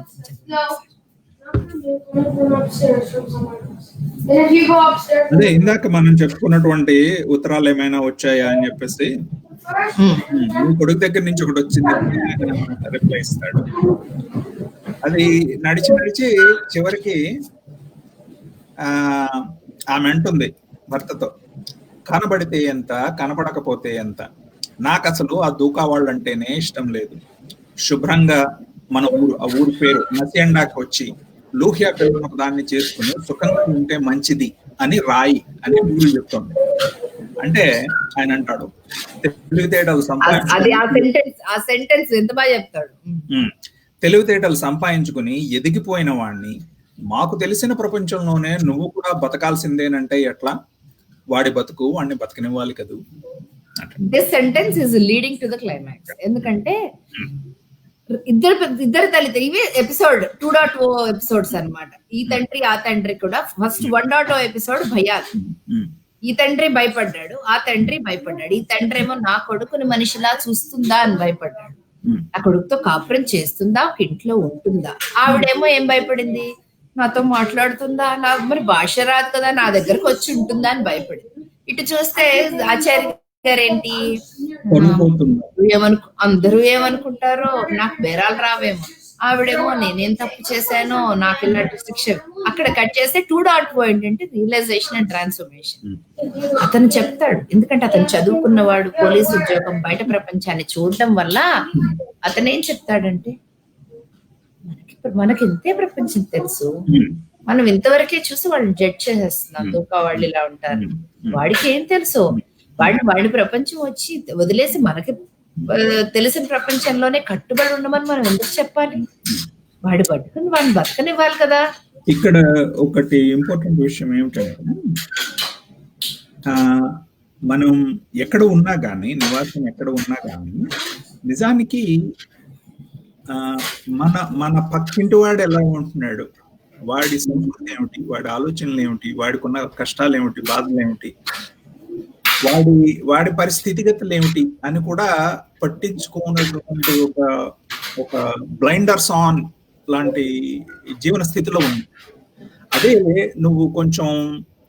S1: అదే ఇందాక మనం చెప్పుకున్నటువంటి ఉత్తరాలు ఏమైనా వచ్చాయా అని చెప్పేసి, కొడుకు దగ్గర నుంచి ఒకటి వచ్చింది రిప్లై ఇస్తాడు. అది నడిచి చివరికి ఆమె అంటుంది భర్తతో, కనబడితే ఎంత కనపడకపోతే ఎంత, నాకు అసలు ఆ దూకా వాళ్ళంటేనే ఇష్టం లేదు. శుభ్రంగా మన ఊరు, ఆ ఊరి పేరు నసియండాకి వచ్చి లూహియా పిల్లలు ఒక దాన్ని చేసుకుని సుఖంగా ఉంటే మంచిది అని రాయి అని ఊరు చెప్తుంది. అంటే ఆయన అంటాడు, తెలివితేటలు తెలివితేటలు సంపాదించుకుని ఎదిగిపోయిన వాడిని మాకు తెలిసిన ప్రపంచంలోనే నువ్వు కూడా బతకాల్సిందేనంటే ఎట్లా, వాడి బతుకు వాడిని బతకనివ్వాలి కదూ.
S2: This sentence is leading to the climax. ఎందుకంటే ఇద్దరు తల్లి, ఇవే ఎపిసోడ్ 2.0 ఎపిసోడ్స్ అన్నమాట. ఈ తండ్రి ఆ తండ్రి కూడా ఫస్ట్ 1.0 ఎపిసోడ్ భయాలు. ఈ తండ్రి భయపడ్డాడు, ఆ తండ్రి భయపడ్డాడు. ఈ తండ్రి ఏమో నా కొడుకుని మనిషిలా చూస్తుందా అని భయపడ్డాడు, నా కొడుకుతో కాపురం చేస్తుందా, ఒక ఇంట్లో ఉంటుందా. ఆవిడేమో ఏం భయపడింది, నాతో మాట్లాడుతుందా, నాకు మరి భాష రాదు కదా, నా దగ్గరకు వచ్చి ఉంటుందా అని భయపడింది. ఇటు చూస్తే ఆచార్య గారేంటి, అందరూ ఏమనుకుంటారో, నాకు బేరాలు రావేమో, ఆవిడేమో నేనేం తప్పు చేశానో, నాకు ఇలాంటి శిక్ష. అక్కడ కట్ చేస్తే 2.0 ఏంటంటే రియలైజేషన్ అండ్ ట్రాన్స్ఫర్మేషన్. అతను చెప్తాడు, ఎందుకంటే అతను చదువుకున్నవాడు, పోలీసు ఉద్యోగం, బయట ప్రపంచాన్ని చూడటం వల్ల అతను ఏం చెప్తాడంటే, మనకి ఇంతే ప్రపంచం తెలుసు, మనం ఇంతవరకే చూసి వాళ్ళని జడ్జ్ చేసేస్తున్నాం, దూకా వాళ్ళు ఇలా ఉంటారు, వాడికి ఏం తెలుసు, వాడి ప్రపంచం వచ్చి వదిలేసి మనకి తెలిసిన ప్రపంచంలోనే కట్టుబడి ఉండమని మనం ఎందుకు చెప్పాలి, వాడి పట్టుకుని వాడిని బతకనివ్వాలి కదా.
S1: ఇక్కడ ఒకటి ఇంపార్టెంట్ విషయం ఏమిటంటే, మనం ఎక్కడ ఉన్నా కానీ, నివాసం ఎక్కడ ఉన్నా కానీ, నిజానికి మన పక్కింటి వాడు ఎలా ఉంటున్నాడు, వాడి సంస్కృతి ఏమిటి, వాడి ఆలోచనలు ఏమిటి, వాడికి ఉన్న కష్టాలు ఏమిటి, బాధలు ఏమిటి, వాడి పరిస్థితిగతులు ఏమిటి అని కూడా పట్టించుకున్నటువంటి ఒక బ్లైండర్స్ ఆన్ లాంటి జీవన స్థితిలో ఉంది. అదే నువ్వు కొంచెం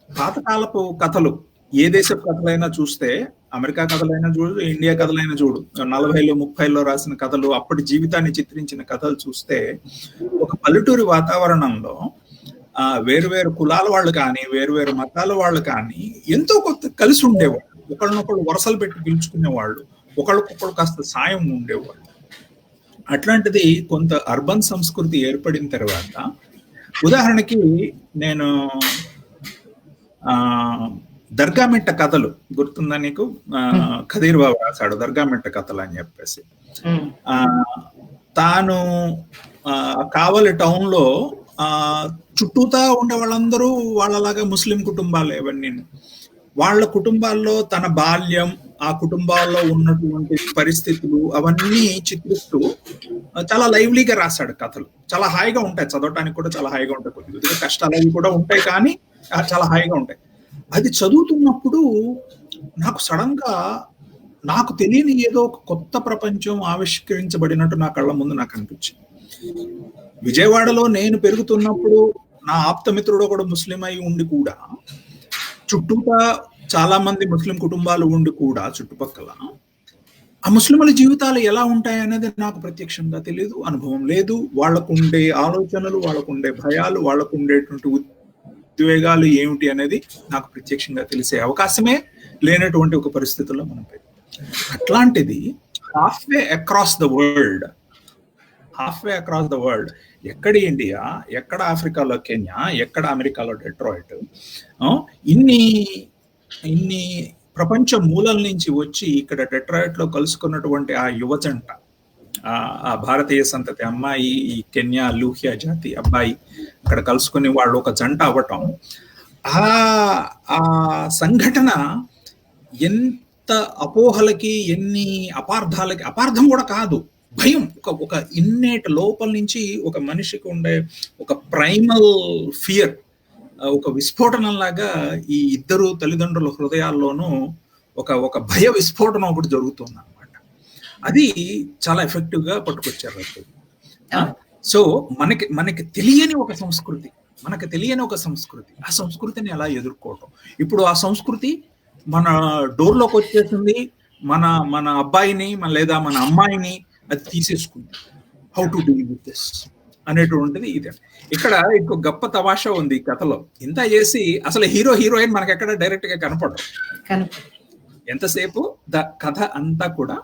S1: పాతకాలపు కథలు, ఏ దేశపు కథలైనా చూస్తే, అమెరికా కథలైనా చూడు, ఇండియా కథలైనా చూడు, 40లో 30లో రాసిన కథలు, అప్పటి జీవితాన్ని చిత్రించిన కథలు చూస్తే, ఒక పల్లెటూరి వాతావరణంలో వేరు కులాల వాళ్ళు కానీ, వేరు మతాల వాళ్ళు కానీ ఎంతో కొత్త కలిసి ఉండేవాళ్ళు, ఒకళ్ళనొకళ్ళు వరసలు పెట్టి పిలుచుకునేవాళ్ళు, ఒకళ్ళకొకళ్ళు కాస్త సాయం ఉండేవాళ్ళు. అట్లాంటిది కొంత అర్బన్ సంస్కృతి ఏర్పడిన తర్వాత, ఉదాహరణకి నేను దర్గామిట్ట కథలు గుర్తుందా నీకు? ఖదీర్ బాబు రాశాడు దర్గామిట్ట కథలు అని చెప్పేసి. తాను కావలి టౌన్ లో చుట్టూతా ఉండే వాళ్ళందరూ వాళ్ళలాగా ముస్లిం కుటుంబాలు, ఇవన్నీ వాళ్ళ కుటుంబాల్లో తన బాల్యం, ఆ కుటుంబాల్లో ఉన్నటువంటి పరిస్థితులు అవన్నీ చిత్రిస్తూ చాలా లైవ్లీగా రాశాడు కథలు. చాలా హాయిగా ఉంటాయి, చదవటానికి కూడా చాలా హాయిగా ఉంటాయి, కొద్దిగా కష్టాలు అవి కూడా ఉంటాయి కానీ చాలా హాయిగా ఉంటాయి. అది చదువుతున్నప్పుడు నాకు సడన్ గా నాకు తెలియని ఏదో ఒక కొత్త ప్రపంచం ఆవిష్కరించబడినట్టు నా కళ్ళ ముందు నాకు అనిపించింది. విజయవాడలో నేను పెరుగుతున్నప్పుడు నా ఆప్తమిత్రుడు ఒకడు ముస్లిం అయి ఉండి కూడా, చుట్టూతా చాలా మంది ముస్లిం కుటుంబాలు ఉండి కూడా చుట్టుపక్కల ఆ ముస్లింల జీవితాలు ఎలా ఉంటాయి అనేది నాకు ప్రత్యక్షంగా తెలియదు, అనుభవం లేదు. వాళ్ళకుండే ఆలోచనలు, వాళ్ళకుండే భయాలు, వాళ్ళకుండేటువంటి ఉద్వేగాలు ఏమిటి అనేది నాకు ప్రత్యక్షంగా తెలిసే అవకాశమే లేనటువంటి ఒక పరిస్థితుల్లో మనం. అట్లాంటిది హాఫ్వే అక్రాస్ ద వరల్డ్, ఎక్కడ ఇండియా, ఎక్కడ ఆఫ్రికాలో కెన్యా, ఎక్కడ అమెరికాలో డెట్రాయిట్, ఇన్ని ప్రపంచ మూలల నుంచి వచ్చి ఇక్కడ డెట్రాయిట్ లో కలుసుకున్నటువంటి ఆ యువజంట, ఆ భారతీయ సంతతి అమ్మాయి, ఈ కెన్యా లూహియా జాతి అబ్బాయి అక్కడ కలుసుకుని వాళ్ళు ఒక జంట అవ్వటం, ఆ సంఘటన ఎంత అపోహలకి, ఎన్ని అపార్థాలకి, అపార్థం కూడా కాదు, భయం, ఒక ఇన్నేట్ లోపల నుంచి ఒక మనిషికి ఉండే ఒక ప్రైమల్ ఫియర్, ఒక విస్ఫోటనంలాగా ఈ ఇద్దరు తల్లిదండ్రుల హృదయాల్లోనూ ఒక భయ విస్ఫోటనం ఒకటి జరుగుతుంది అనమాట. అది చాలా ఎఫెక్టివ్ గా పట్టుకొచ్చారు. సో మనకి తెలియని ఒక సంస్కృతి, ఆ సంస్కృతిని ఎలా ఎదుర్కోవటం. ఇప్పుడు ఆ సంస్కృతి మన డోర్లోకి వచ్చేసింది, మన అబ్బాయిని లేదా మన అమ్మాయిని అది తీసేసుకుంది. How to deal with this అనేటువంటిది ఇది. ఇక్కడ ఇంకో గొప్ప తమాషా ఉంది ఈ కథలో. ఇంత చేసి అసలు హీరో హీరోయిన్ మనకి ఎక్కడ డైరెక్ట్ గా కనపడరు. ఎంతసేపు కథ అంతా కూడా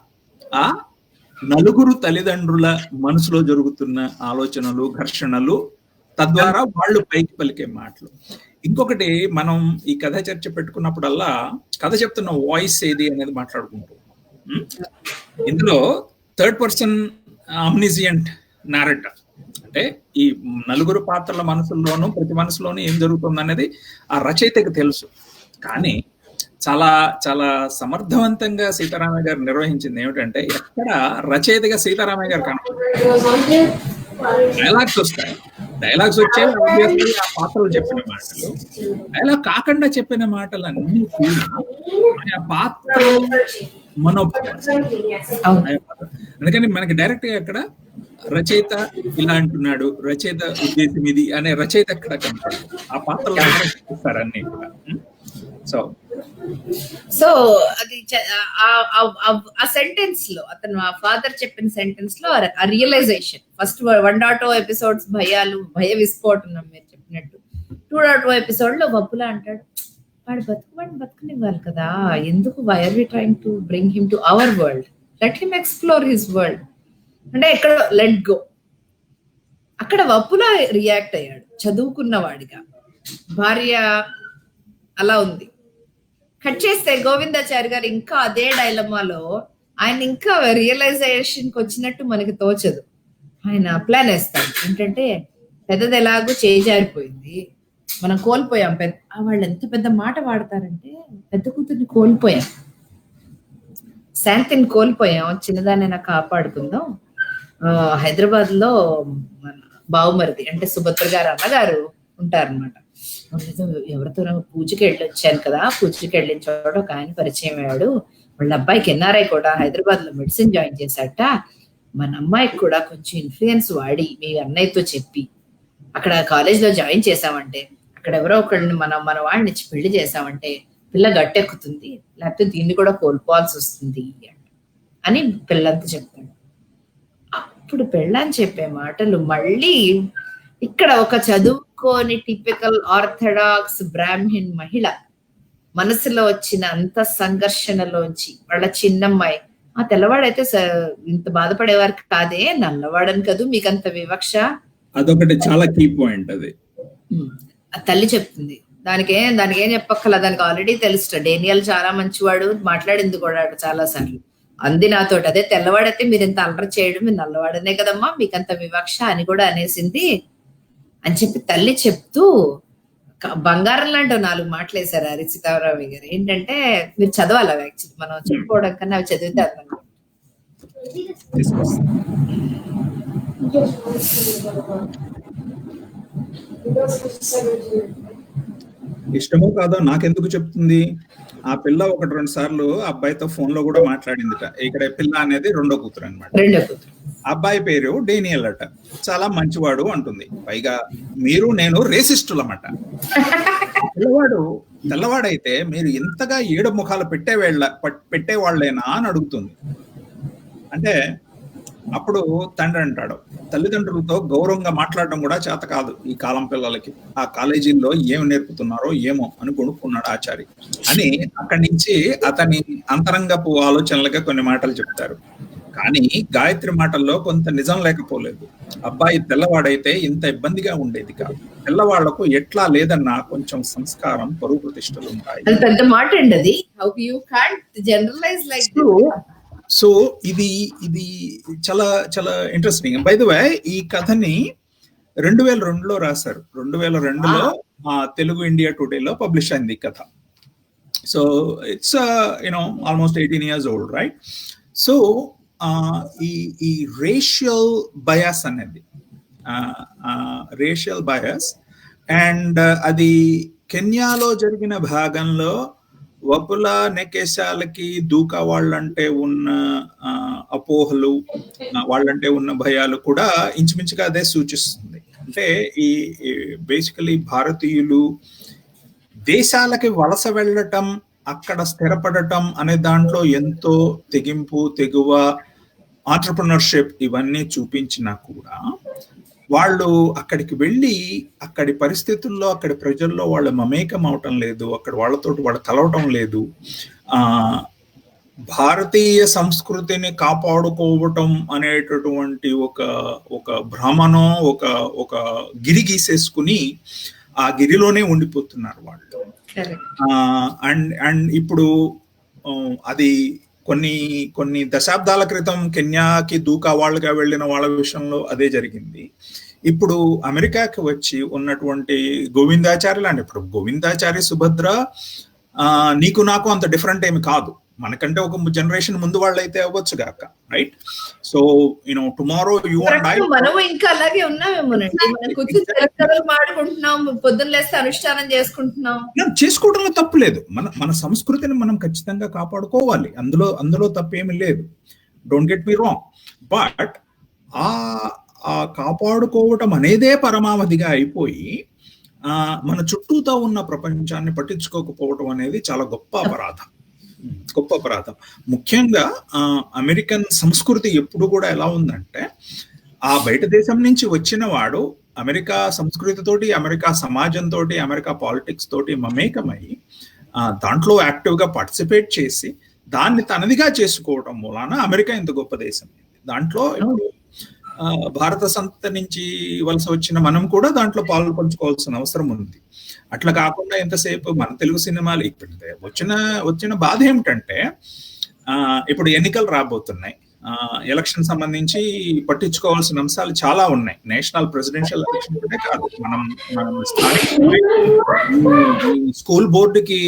S1: ఆ నలుగురు తల్లిదండ్రుల మనసులో జరుగుతున్న ఆలోచనలు, ఘర్షణలు, తద్వారా వాళ్ళు పైకి పలికే మాటలు. ఇంకొకటి, మనం ఈ కథ చర్చ పెట్టుకున్నప్పుడల్లా కథ చెప్తున్న వాయిస్ ఏది అనేది మాట్లాడుకుంటాం. ఇందులో థర్డ్ పర్సన్ ఆమ్నిజియంట్ నారేటర్, అంటే ఈ నలుగురు పాత్రల మనసుల్లోనూ ప్రతి మనసులోనూ ఏం జరుగుతుంది అనేది ఆ రచయితకి తెలుసు. కానీ చాలా చాలా సమర్థవంతంగా సీతారామయ్య గారు నిర్వహించింది ఏమిటంటే, ఎక్కడ రచయితగా సీతారామయ్య గారు కనపడతారు. డైలాగ్స్ వస్తాయి, డైలాగ్స్ వచ్చే ఆ పాత్రలు చెప్పిన మాటలు, డైలాగ్ కాకుండా చెప్పిన మాటలన్నీ కూడా ఆ పాత్ర అందుకని మనకి డైరెక్ట్ గా అక్కడ రచయిత ఇలా అంటున్నాడు, రచయిత ఉద్దేశం ఇది అనే రచయిత అక్కడ కనపడదు. ఆ పాత్రలు చూస్తారు అన్ని కూడా.
S2: సో అది ఆ సెంటెన్స్ లో అతను ఆ ఫాదర్ చెప్పిన సెంటెన్స్ లో ఆ రియలైజేషన్ ఫస్ట్ 1.0 ఎపిసోడ్స్ భయాలు, భయ విస్ఫోటనం మీరు చెప్పినట్టు. 2.0 ఎపిసోడ్ లో వప్పులా అంటాడు, వాడు బతుకునివ్వాలి కదా, ఎందుకు why are we trying to bring him to our world, let him explore his world అంటే ఎక్కడ లెట్ గో. అక్కడ వప్పులా రియాక్ట్ అయ్యాడు చదువుకున్నవాడిగా, భార్య అలా ఉంది. కట్ చేస్తే గోవిందాచారి గారు ఇంకా అదే డైలమాలో ఆయన ఇంకా రియలైజేషన్ కి వచ్చినట్టు మనకి తోచదు. ఆయన ప్లాన్ వేస్తాడు ఏంటంటే, పెద్దది ఎలాగో చేజారిపోయింది, మనం కోల్పోయాం. వాళ్ళు ఎంత పెద్ద మాట వాడతారంటే, పెద్ద కూతుర్ని కోల్పోయాం, శాంతిని కోల్పోయాం, చిన్నదానైనా కాపాడుకుందాం. హైదరాబాద్ లో మన బావుమరిది అంటే సుభద్ర గారు అన్నగారు ఉంటారనమాట. ఎవరితో పూజకి వెళ్ళొచ్చాను కదా, పూజకి వెళ్ళిన చోట ఒక ఆయన పరిచయం అయ్యాడు, వాళ్ళ అబ్బాయికి ఎన్ఆర్ఐ కూడా హైదరాబాద్ లో మెడిసిన్ జాయిన్ చేశాట, మన అమ్మాయికి కూడా కొంచెం ఇన్ఫ్లుయెన్స్ వాడి మీ అన్నయ్యతో చెప్పి అక్కడ కాలేజ్ లో జాయిన్ చేసామంటే, అక్కడ ఎవరో ఒకళ్ళని మన వాడిని ఇచ్చి పెళ్లి చేసామంటే పిల్ల గట్టెక్కుతుంది, లేకపోతే దీన్ని కూడా కోల్పోవాల్సి వస్తుంది అని పిల్లంతా చెప్తాడు. అప్పుడు పెళ్ళని చెప్పే మాటలు మళ్ళీ ఇక్కడ ఒక చదువుకోని టిపికల్ ఆర్థడాక్స్ బ్రాహ్మిన్ మహిళ మనసులో వచ్చిన అంత సంఘర్షణలోంచి వాళ్ళ చిన్నమ్మాయి, ఆ తెల్లవాడైతే ఇంత బాధపడేవారు కాదే, నల్లవాడని కదూ మీకంత వివక్ష,
S1: అదొకటి చాలా కీ పాయింట్. అది
S2: ఆ తల్లి చెప్తుంది, దానికి ఏం చెప్పక్కల, దానికి ఆల్రెడీ తెలుసు, డేనియల్ చాలా మంచివాడు, మాట్లాడింది కూడా చాలా సార్లు, అంది నాతోటి, అదే తెల్లవాడైతే మీరు ఇంత అల్లరి చేయడం, మీరు నల్లవాడనే కదమ్మా మీకంత వివక్ష అని కూడా అనేసింది అని చెప్పి తల్లి చెప్తూ బంగారం లాంటి 4 మాటలు వేశారు హరి సీతారామయ్య గారు. ఏంటంటే, మీరు చదవాలి అవి, యాక్చువల్లీ మనం చెప్పుకోవడం కన్నా అవి చదివితే అర్థం.
S1: ఇష్టమో కాదో నాకెందుకు చెప్తుంది, ఆ పిల్ల 1-2 సార్లు అబ్బాయితో ఫోన్ లో కూడా మాట్లాడిందిట. ఇక్కడ పిల్ల అనేది రెండో కూతురు అనమాట. అబ్బాయి పేరు డేనియల్ అట, చాలా మంచివాడు అంటుంది. పైగా మీరు నేను రేసిస్టులమాట. తెల్లవాడైతే మీరు ఇంతగా 7 ముఖాలు పెట్టేవాళ్ళేనా అని అడుగుతుంది. అంటే అప్పుడు తండ్రి అంటాడు, తల్లిదండ్రులతో గౌరవంగా మాట్లాడడం కూడా చేత కాదు ఈ కాలం పిల్లలకి, ఆ కాలేజీల్లో ఏమి నేర్పుతున్నారో ఏమో అని కొనుక్కున్నాడు ఆచారి అని అక్కడి నుంచి అతని అంతరంగపు ఆలోచనలుగా కొన్ని మాటలు చెప్తారు. కానీ గాయత్రి మాటల్లో కొంత నిజం లేకపోలేదు. అబ్బాయి తెల్లవాడైతే ఇంత ఇబ్బందిగా ఉండేది కాదు, తెల్లవాళ్లకు ఎట్లా లేదన్నా కొంచెం సంస్కారం, పరువు ప్రతిష్టలు ఉంటాయి.
S2: పెద్ద మాట అండి అది. How you can't generalise like
S1: so ఇది చాలా చాలా ఇంట్రెస్టింగ్. బై ద వే, ఈ కథని 2002లో రాశారు. 2002లో తెలుగు ఇండియా టుడేలో పబ్లిష్ అయింది ఈ కథ. So it's almost 18 years old, right? So ఈ రేషియల్ బయాస్ అనేది, రేషియల్ బయాస్, అండ్ అది కెన్యాలో జరిగిన భాగంలో వపుల నెకేశాలకి దూకా వాళ్ళంటే ఉన్న అపోహలు, వాళ్ళంటే ఉన్న భయాలు కూడా ఇంచుమించుగా అదే సూచిస్తుంది. అంటే ఈ బేసికలీ భారతీయులు దేశాలకి వలస వెళ్ళటం, అక్కడ స్థిరపడటం అనే దాంట్లో ఎంతో తెగింపు, తెగువ, ఆంటర్ప్రినర్షిప్ ఇవన్నీ చూపించినా కూడా వాళ్ళు అక్కడికి వెళ్ళి అక్కడి పరిస్థితుల్లో అక్కడి ప్రజల్లో వాళ్ళు మమేకం అవటం లేదు, అక్కడ వాళ్ళతో వాళ్ళు కలవటం లేదు. భారతీయ సంస్కృతిని కాపాడుకోవటం అనేటటువంటి ఒక భ్రమణం, ఒక గిరి గీసేసుకుని ఆ గిరిలోనే ఉండిపోతున్నారు వాళ్ళు. అండ్ ఇప్పుడు అది కొన్ని దశాబ్దాల క్రితం కెన్యాకి దూకా వాళ్ళుగా వెళ్ళిన వాళ్ళ విషయంలో అదే జరిగింది. ఇప్పుడు అమెరికాకి వచ్చి ఉన్నటువంటి గోవిందాచారి లాంటి, ఇప్పుడు గోవిందాచారి, సుభద్ర నీకు నాకు అంత డిఫరెంట్ ఏమి కాదు, మనకంటే ఒక జనరేషన్ ముందు వాళ్ళు అయితే అవ్వచ్చు గాక, right? So tomorrow you and I
S2: మనం ఇంకా అలాగే ఉన్నామేమోనండి. మనం కూర్చొని తెలంగాణలు మాడుకుంటున్నాం, పొద్దున్న లేస్తే అనుష్ఠానం
S1: చేసుకోవడంలో తప్పు లేదు. మన సంస్కృతిని మనం ఖచ్చితంగా కాపాడుకోవాలి, అందులో తప్పేమీ లేదు, don't get me wrong. But ఆ కాపాడుకోవటం అనేదే పరమావధిగా అయిపోయి మన చుట్టూతో ఉన్న ప్రపంచాన్ని పట్టించుకోకపోవటం అనేది చాలా గొప్ప అపరాధం. ముఖ్యంగా అమెరికన్ సంస్కృతి ఎప్పుడు కూడా ఎలా ఉందంటే, ఆ బయట దేశం నుంచి వచ్చిన వాడు అమెరికా సంస్కృతితోటి, అమెరికా సమాజంతో, అమెరికా పాలిటిక్స్ తోటి మమేకమై దాంట్లో యాక్టివ్గా పార్టిసిపేట్ చేసి దాన్ని తనదిగా చేసుకోవటం మూలాన అమెరికా ఇంత గొప్ప దేశం. దాంట్లో భారత సంతతి నుంచి వలస వచ్చిన మనం కూడా దాంట్లో పాలు పంచుకోవాల్సిన అవసరం ఉంది. అట్లా కాకుండా ఎంతసేపు మన తెలుగు సినిమాలు వచ్చిన బాధ ఏమిటంటే, ఇప్పుడు ఎన్నికలు రాబోతున్నాయి, ఎలక్షన్ సంబంధించి పట్టించుకోవాల్సిన అంశాలు చాలా ఉన్నాయి. నేషనల్ ప్రెసిడెన్షియల్ ఎలక్షన్ అంటే కాదు, మనం స్కూల్ బోర్డుకి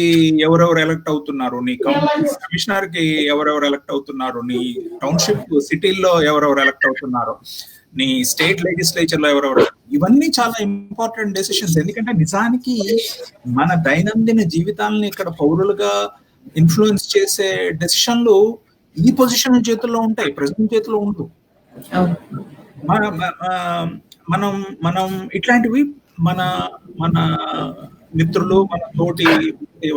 S1: ఎవరెవరు ఎలక్ట్ అవుతున్నారు, నీ కమిషనర్ కి ఎవరెవరు ఎలక్ట్ అవుతున్నారు, నీ టౌన్షిప్ సిటీల్లో ఎవరెవరు ఎలక్ట్ అవుతున్నారు, నీ స్టేట్ లెజిస్లేచర్ లో ఎవరెవరు, ఇవన్నీ చాలా ఇంపార్టెంట్ డెసిషన్స్. ఎందుకంటే నిజానికి మన దైనందిన జీవితాలని ఇక్కడ పౌరులుగా ఇన్ఫ్లుయెన్స్ చేసే డెసిషన్లు ఈ పొజిషన్ చేతుల్లో ఉంటాయి, ప్రెసిడెంట్ చేతిలో ఉండవు. మనం ఇట్లాంటివి మన మిత్రులు, మన తోటి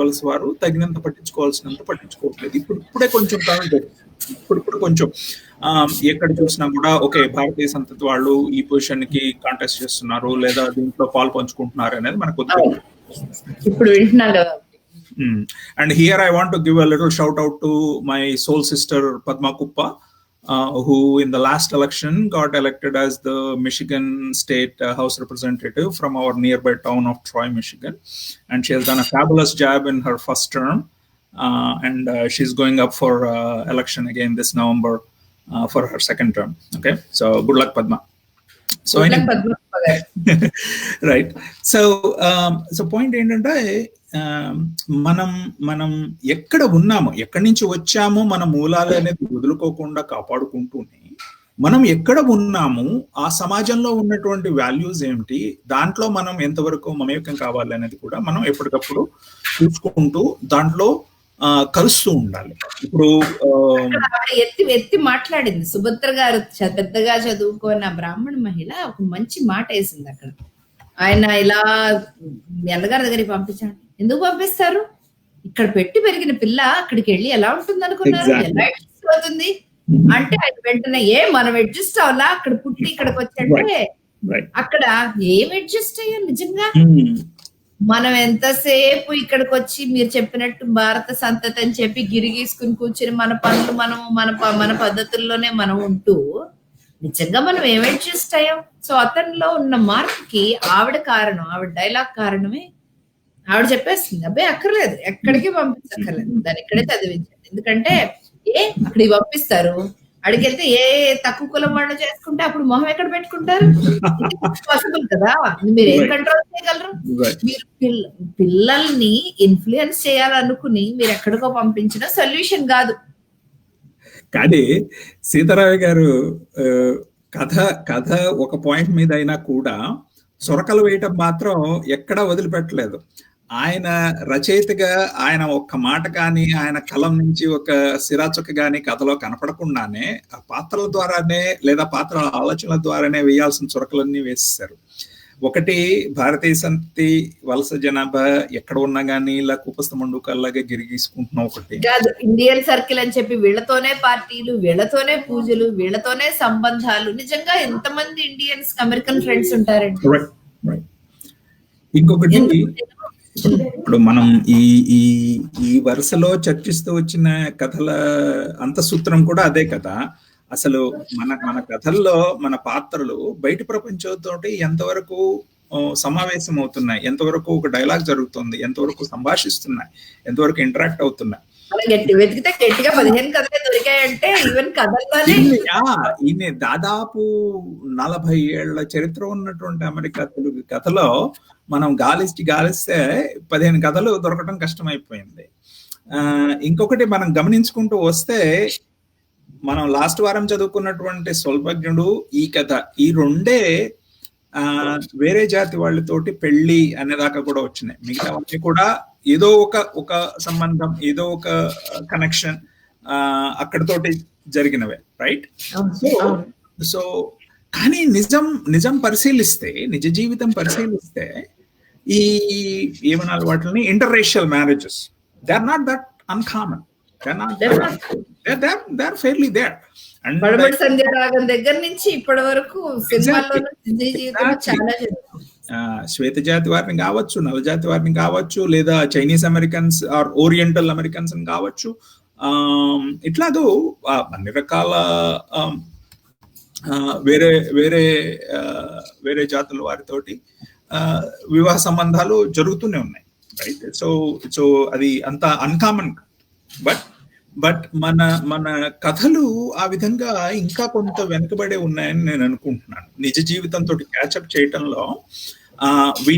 S1: వలస వారు తగినంత పట్టించుకోవాల్సినంత పట్టించుకోవట్లేదు. ఇప్పుడే కొంచెం ఇప్పుడు కొంచెం ఎక్కడ చూసినా కూడా ఓకే, భారతీయ సంతతి వాళ్ళు ఈ పొజిషన్ కి కాంటెస్ట్ చేస్తున్నారు లేదా దీంట్లో పాలు పంచుకుంటున్నారు అనేది మనకు
S2: ఇప్పుడు వింటున్నాం కదా.
S1: And here I want to give a little shout out to my soul sister Padma Kuppa, who in the last election got elected as the Michigan State House Representative from our nearby town of Troy, Michigan. And she has done a fabulous job in her first term. And she's going up for election again this November for her second term. Okay, so good luck, Padma. So right. So point ఏంటంటే, మనం ఎక్కడ ఉన్నామో, ఎక్కడి నుంచి వచ్చామో, మన మూలాలు అనేది వదులుకోకుండా కాపాడుకుంటూనే మనం ఎక్కడ ఉన్నాము, ఆ సమాజంలో ఉన్నటువంటి వాల్యూస్ ఏమిటి, దాంట్లో మనం ఎంతవరకు మమేకం కావాలి అనేది కూడా మనం ఎప్పటికప్పుడు చూసుకుంటూ దాంట్లో కలుస్తూ ఉండాలి. ఇప్పుడు
S2: ఎత్తి మాట్లాడింది సుభద్ర గారు, పెద్దగా చదువుకున్న బ్రాహ్మణ మహిళ ఒక మంచి మాట వేసింది అక్కడ. ఆయన ఇలా ఎల్లగారి దగ్గరికి పంపించాడు. ఎందుకు పంపిస్తారు? ఇక్కడ పెట్టి పెరిగిన పిల్ల అక్కడికి వెళ్ళి ఎలా ఉంటుంది అనుకున్నారు? ఎలా అడ్జస్ట్ అవుతుంది అంటే ఆయన వెంటనే మనం అడ్జస్ట్ అవ్వాలా, అక్కడ పుట్టి ఇక్కడికి వచ్చంటే అక్కడ ఏం అడ్జస్ట్ అయ్యాం నిజంగా. మనం ఎంతసేపు ఇక్కడికి వచ్చి మీరు చెప్పినట్టు భారత సంతతి అని చెప్పి గిరిగీసుకుని కూర్చుని మన పనులు మన పద్ధతుల్లోనే మనం ఉంటూ నిజంగా మనం ఏం అడ్జస్ట్ అయ్యాం. సో అతనిలో ఉన్న మార్పుకి ఆవిడ కారణం, ఆవిడ డైలాగ్ కారణమే. ఆవిడ చెప్పేస్తుంది, అబ్బాయి అక్కర్లేదు, ఎక్కడికి పంపించక్కర్లేదు, దాన్ని ఇక్కడే చదివించండి. ఎందుకంటే అక్కడికి పంపిస్తారు, అడిగెళ్తే తక్కువ కులం వాళ్ళు చేసుకుంటే అప్పుడు మొహం ఎక్కడ పెట్టుకుంటారు? పాసిబుల్ కదా. మీరు ఏం కంట్రోల్ చేయగలరు? మీరు పిల్లల్ని ఇన్ఫ్లుయెన్స్ చేయాలనుకుని మీరు ఎక్కడికో పంపించిన సొల్యూషన్ కాదు.
S1: కానీ సీతారామయ్య గారు కథ ఒక పాయింట్ మీద అయినా కూడా సొరకలు వేయటం మాత్రం ఎక్కడా వదిలిపెట్టలేదు. ఆయన రచయితగా ఆయన ఒక్క మాట కానీ, ఆయన కలం నుంచి ఒక సిరాచుక్క కానీ కథలో కనపడకుండానే ఆ పాత్రల ద్వారానే లేదా పాత్రల ఆలోచనల ద్వారానే వేయాల్సిన చొరకలన్నీ వేసేశారు. ఒకటి భారతీయ సంతతి వలస జనాభా ఎక్కడ ఉన్నా గానీ ఇలా కుపస్థ మండుకల్లాగా గిరిగీసుకుంటున్నాం. ఒకటి
S2: కాదు, ఇండియన్ సర్కిల్ అని చెప్పి వీళ్ళతోనే పార్టీలు, వీళ్ళతోనే పూజలు, వీళ్ళతోనే సంబంధాలు. నిజంగా ఎంతమంది ఇండియన్స్ అమెరికన్ ఫ్రెండ్స్ ఉంటారండి?
S1: ఇంకొకటి, ఇప్పుడు మనం ఈ ఈ ఈ వరుసలో చర్చిస్తూ వచ్చిన కథల అంతసూత్రం కూడా అదే కదా. అసలు మన కథల్లో మన పాత్రలు బయట ప్రపంచంతో ఎంతవరకు సమావేశం అవుతున్నాయి, ఎంతవరకు ఒక డైలాగ్ జరుగుతుంది, ఎంతవరకు సంభాషిస్తున్నాయి, ఎంతవరకు ఇంటరాక్ట్ అవుతున్నాయి.
S2: వెతికితే గట్టిగా 15 కథలే దొరికాయంటే ఈవెన్ కథల్లోనే
S1: ఈయన దాదాపు 40 ఏళ్ల చరిత్ర ఉన్నటువంటి అమెరికా తెలుగు కథలో మనం గాలిస్తే 15 కథలు దొరకడం కష్టమైపోయింది. ఇంకొకటి మనం గమనించుకుంటూ వస్తే, మనం లాస్ట్ వారం చదువుకున్నటువంటి స్వల్పజ్ఞుడు, ఈ కథ, ఈ రెండే వేరే జాతి వాళ్ళతోటి పెళ్లి అనేదాకా కూడా వచ్చినాయి. మిగతావన్నీ కూడా ఏదో ఒక సంబంధం, ఏదో ఒక కనెక్షన్ అక్కడతోటి జరిగినవే, రైట్? సో కానీ నిజం పరిశీలిస్తే, నిజ జీవితం పరిశీలిస్తే, ఈ ఏమనాలి వాటిని, interracial marriages, they are not that uncommon. They're fairly there.
S2: పడమటి సంధ్యారాగం దగ్గర నుంచి ఇప్పటి వరకు సినిమాల్లో చాలా
S1: శ్వేత జాతి వారిని కావచ్చు, నల్ల జాతి వారిని కావచ్చు, లేదా Chinese Americans or oriental Americans అని కావచ్చు, ఇట్లాగూ అన్ని రకాల వేరే జాతుల వారితోటి వివాహ సంబంధాలు జరుగుతూనే ఉన్నాయి, రైట్? సో అది అంత అన్కామన్. బట్ మన కథలు ఆ విధంగా ఇంకా కొంత వెనుకబడే ఉన్నాయని నేను అనుకుంటున్నాను. నిజ జీవితంతో క్యాచప్ చేయటంలో we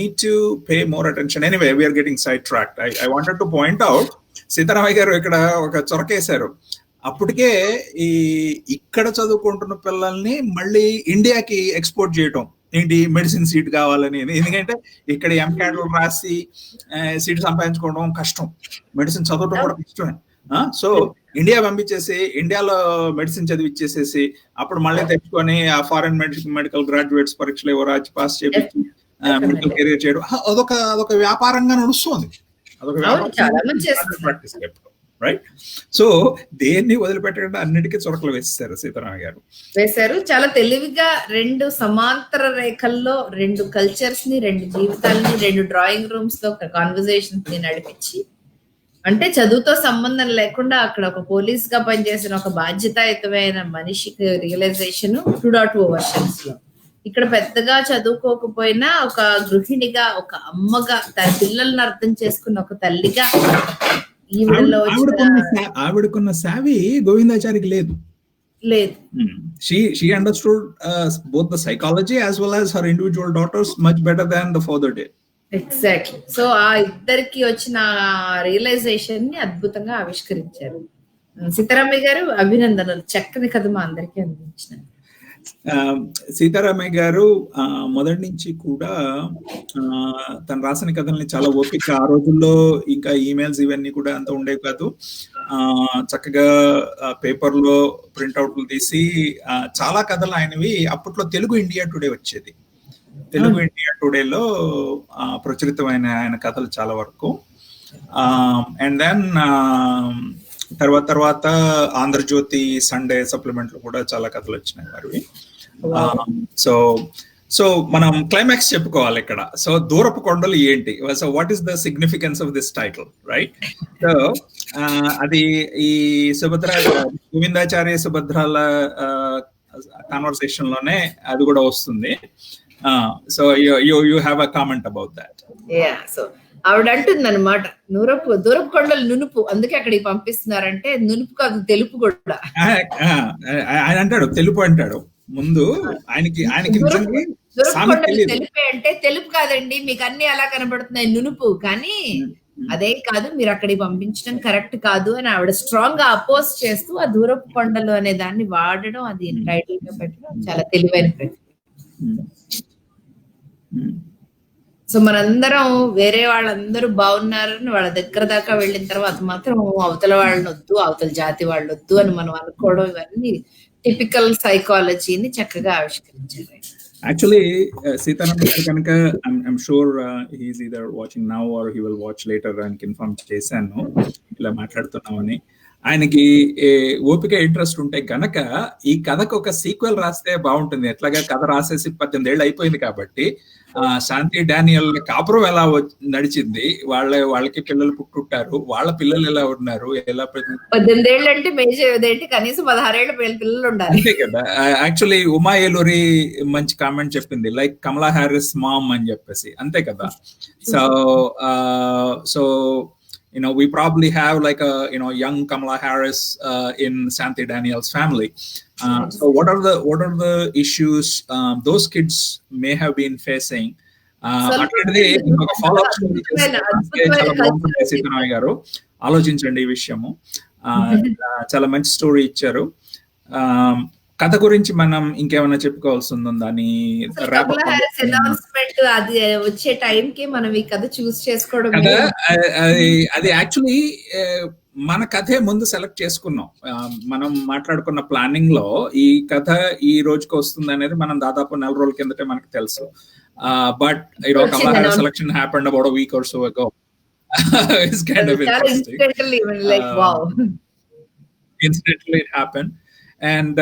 S1: need to pay more attention. Anyway, we are getting sidetracked. I wanted to point out, Sitaramayya గారు ఇక్కడ ఒక చొరకేశారు. అప్పటికే ఇక్కడ చదువుకుంటున్న పిల్లల్ని మళ్ళీ ఇండియాకి ఎక్స్పోర్ట్ చేయటం ఏంటి, మెడిసిన్ సీట్ కావాలని. ఎందుకంటే ఇక్కడ ఎంకాడ్లు రాసి సీట్ సంపాదించుకోవడం కష్టం, మెడిసిన్ చదవటం కూడా కష్టమే. సో ఇండియా పంపించేసి, ఇండియాలో మెడిసిన్ చదివిచ్చేసేసి, అప్పుడు మళ్ళీ తెచ్చుకొని ఆ ఫారెన్ మెడికల్ గ్రాడ్యుయేట్స్ పరీక్షలు ఎవరు రాసి పాస్ చేపించి మెడికల్ కెరీర్ చేయడం, అదొక వ్యాపారంగా నడుస్తుంది. అదొక ప్రాక్టీస్, రైట్? సో దేన్ని వదిలిపెట్టకుండా అన్నిటికీ చొరకలు వేసేసారు సీతారామయ్య గారు.
S2: వేశారు చాలా తెలివిగా. 2 సమాంతర రేఖల్లో 2 కల్చర్స్ ని, 2 జీవితాలని, 2 డ్రాయింగ్ రూమ్స్ లో ఒక కాన్వర్సేషన్ ని నడిపించి, అంటే చదువుతో సంబంధం లేకుండా అక్కడ ఒక పోలీస్ గా పనిచేసిన ఒక బాధ్యతాయుతమైన మనిషికి రియలైజేషన్ 2.0 వర్షన్స్ లో. ఇక్కడ పెద్దగా చదువుకోకపోయినా ఒక గృహిణిగా, ఒక అమ్మగా, తన పిల్లల్ని అర్థం చేసుకున్న ఒక తల్లిగా
S1: ఆవిడకున్న సావి గోవిందాచారికి లేదు. She understood both the psychology as well as her individual daughters much better than the father did.
S2: Exactly. So ఆ ఇద్దరికి వచ్చిన రియలైజేషన్ ని అద్భుతంగా ఆవిష్కరించారు. సీతారామయ్య గారు అభినందనలు, చక్కని కథ మా అందరికీ అందించినారు.
S1: సీతారామయ్య గారు మొదటి నుంచి కూడా తను రాసిన కథల్ని చాలా ఓపిక, ఆ రోజుల్లో ఇంకా ఈమెయిల్స్ ఇవన్నీ కూడా అంత ఉండేవి కాదు, చక్కగా పేపర్లో ప్రింట్అవుట్లు తీసి చాలా కథలు ఆయనవి అప్పట్లో తెలుగు ఇండియా టుడే వచ్చేది. తెలుగు ఇండియా టుడేలో ప్రచురితమైన ఆయన కథలు చాలా వరకు. అండ్ దెన్ తర్వాత ఆంధ్రజ్యోతి సండే సప్లిమెంట్ లో కూడా చాలా కథలు వచ్చినాయి వారివి. సో మనం క్లైమాక్స్ చెప్పుకోవాలి ఇక్కడ. సో దూరపు కొండలు ఏంటి, so what is the significance of this title, right? So అది ఈ గోవిందాచార్య సుభద్రాల కాన్వర్సేషన్ లోనే అది కూడా వస్తుంది. So you have a comment about that.
S2: Yeah, so ఆవిడ అంటుంది అనమాట, దూరపు కొండలు నునుపు, అందుకే అక్కడికి పంపిస్తున్నారంటే నునుపు కాదు తెలుపు కూడా.
S1: ఆయన అంటాడు తెలుపు అంటాడు ముందు, ఆయనకి
S2: తెలిపే అంటే తెలుపు కాదండి, మీకు అన్ని అలా కనబడుతున్నాయి, నునుపు. కానీ అదే కాదు, మీరు అక్కడికి పంపించడం కరెక్ట్ కాదు అని ఆవిడ స్ట్రాంగ్ గా అపోజ్ చేస్తూ ఆ దూరపు కొండలు అనే దాన్ని వాడడం, అది టైటిల్ గా పెట్టడం చాలా తెలివైన ప్రక్రియ. సో మనందరం వేరే వాళ్ళందరూ బాగున్నారని వాళ్ళ దగ్గర దాకా వెళ్ళిన తర్వాత మాత్రం అవతల వాళ్ళని వద్దు, అవతల జాతి వాళ్ళు వద్దు అని మనం అనుకోవడం, ఇవన్నీ టిపికల్ సైకాలజీని చక్కగా ఆవిష్కరించారు.
S1: యాక్చువల్లీ సీతారాం గారు కనుక I'm sure he's either watching now or he will watch later అని ఇన్ఫార్మ్ చేశాను ఇలా మాట్లాడుతున్నామని. ఆయనకి ఓపిక ఇంట్రెస్ట్ ఉంటే గనక ఈ కథకు ఒక సీక్వెల్ రాస్తే బాగుంటుంది. ఎట్లాగా కథ రాసేసి 18 ఏళ్ళు అయిపోయింది కాబట్టి శాంతి డానియల్ కాపురం ఎలా నడిచింది, వాళ్ళకి పిల్లలు పుట్టుంటారు, వాళ్ళ పిల్లలు ఎలా ఉన్నారు, ఎలా
S2: 18 ఏళ్ళు అంటే మేజేదేంటి కనీసం 16 ఏళ్ళ పిల్లలు ఉండాలి.
S1: అంతే కదా. యాక్చువల్లీ ఉమా ఏలూరి మంచి కామెంట్ చెప్పింది, లైక్ కమలా హ్యారిస్ మామ్ అని చెప్పేసి, అంతే కదా. So so we probably have like a young Kamala Harris in Santi Daniel's family. So what are the issues those kids may have been facing? Follow up Sitaramayya గారు ఆలోచించండి ఈ విషయము. చాలా మంచి స్టోరీ ఇచ్చారు. కథ గురించి మనం ఇంకేమైనా చెప్పుకోవాల్సి ఉందా అని
S2: అనౌన్స్మెంట్ అది వచ్చే టైంకి మనం ఈ కథ చూస్ చేసుకోవడం
S1: కదా. అది యాక్చువల్లీ మన కథే ముందు సెలెక్ట్ చేసుకున్నాం. మనం మాట్లాడుకున్న ప్లానింగ్ లో ఈ కథ ఈ రోజుకి వస్తుంది అనేది మనం దాదాపు 4 రోజుల కిందటే మనకు తెలుసు. But Kamala Harris selection happened about a week or so ago. It's kind of interesting. Instantly it happened. And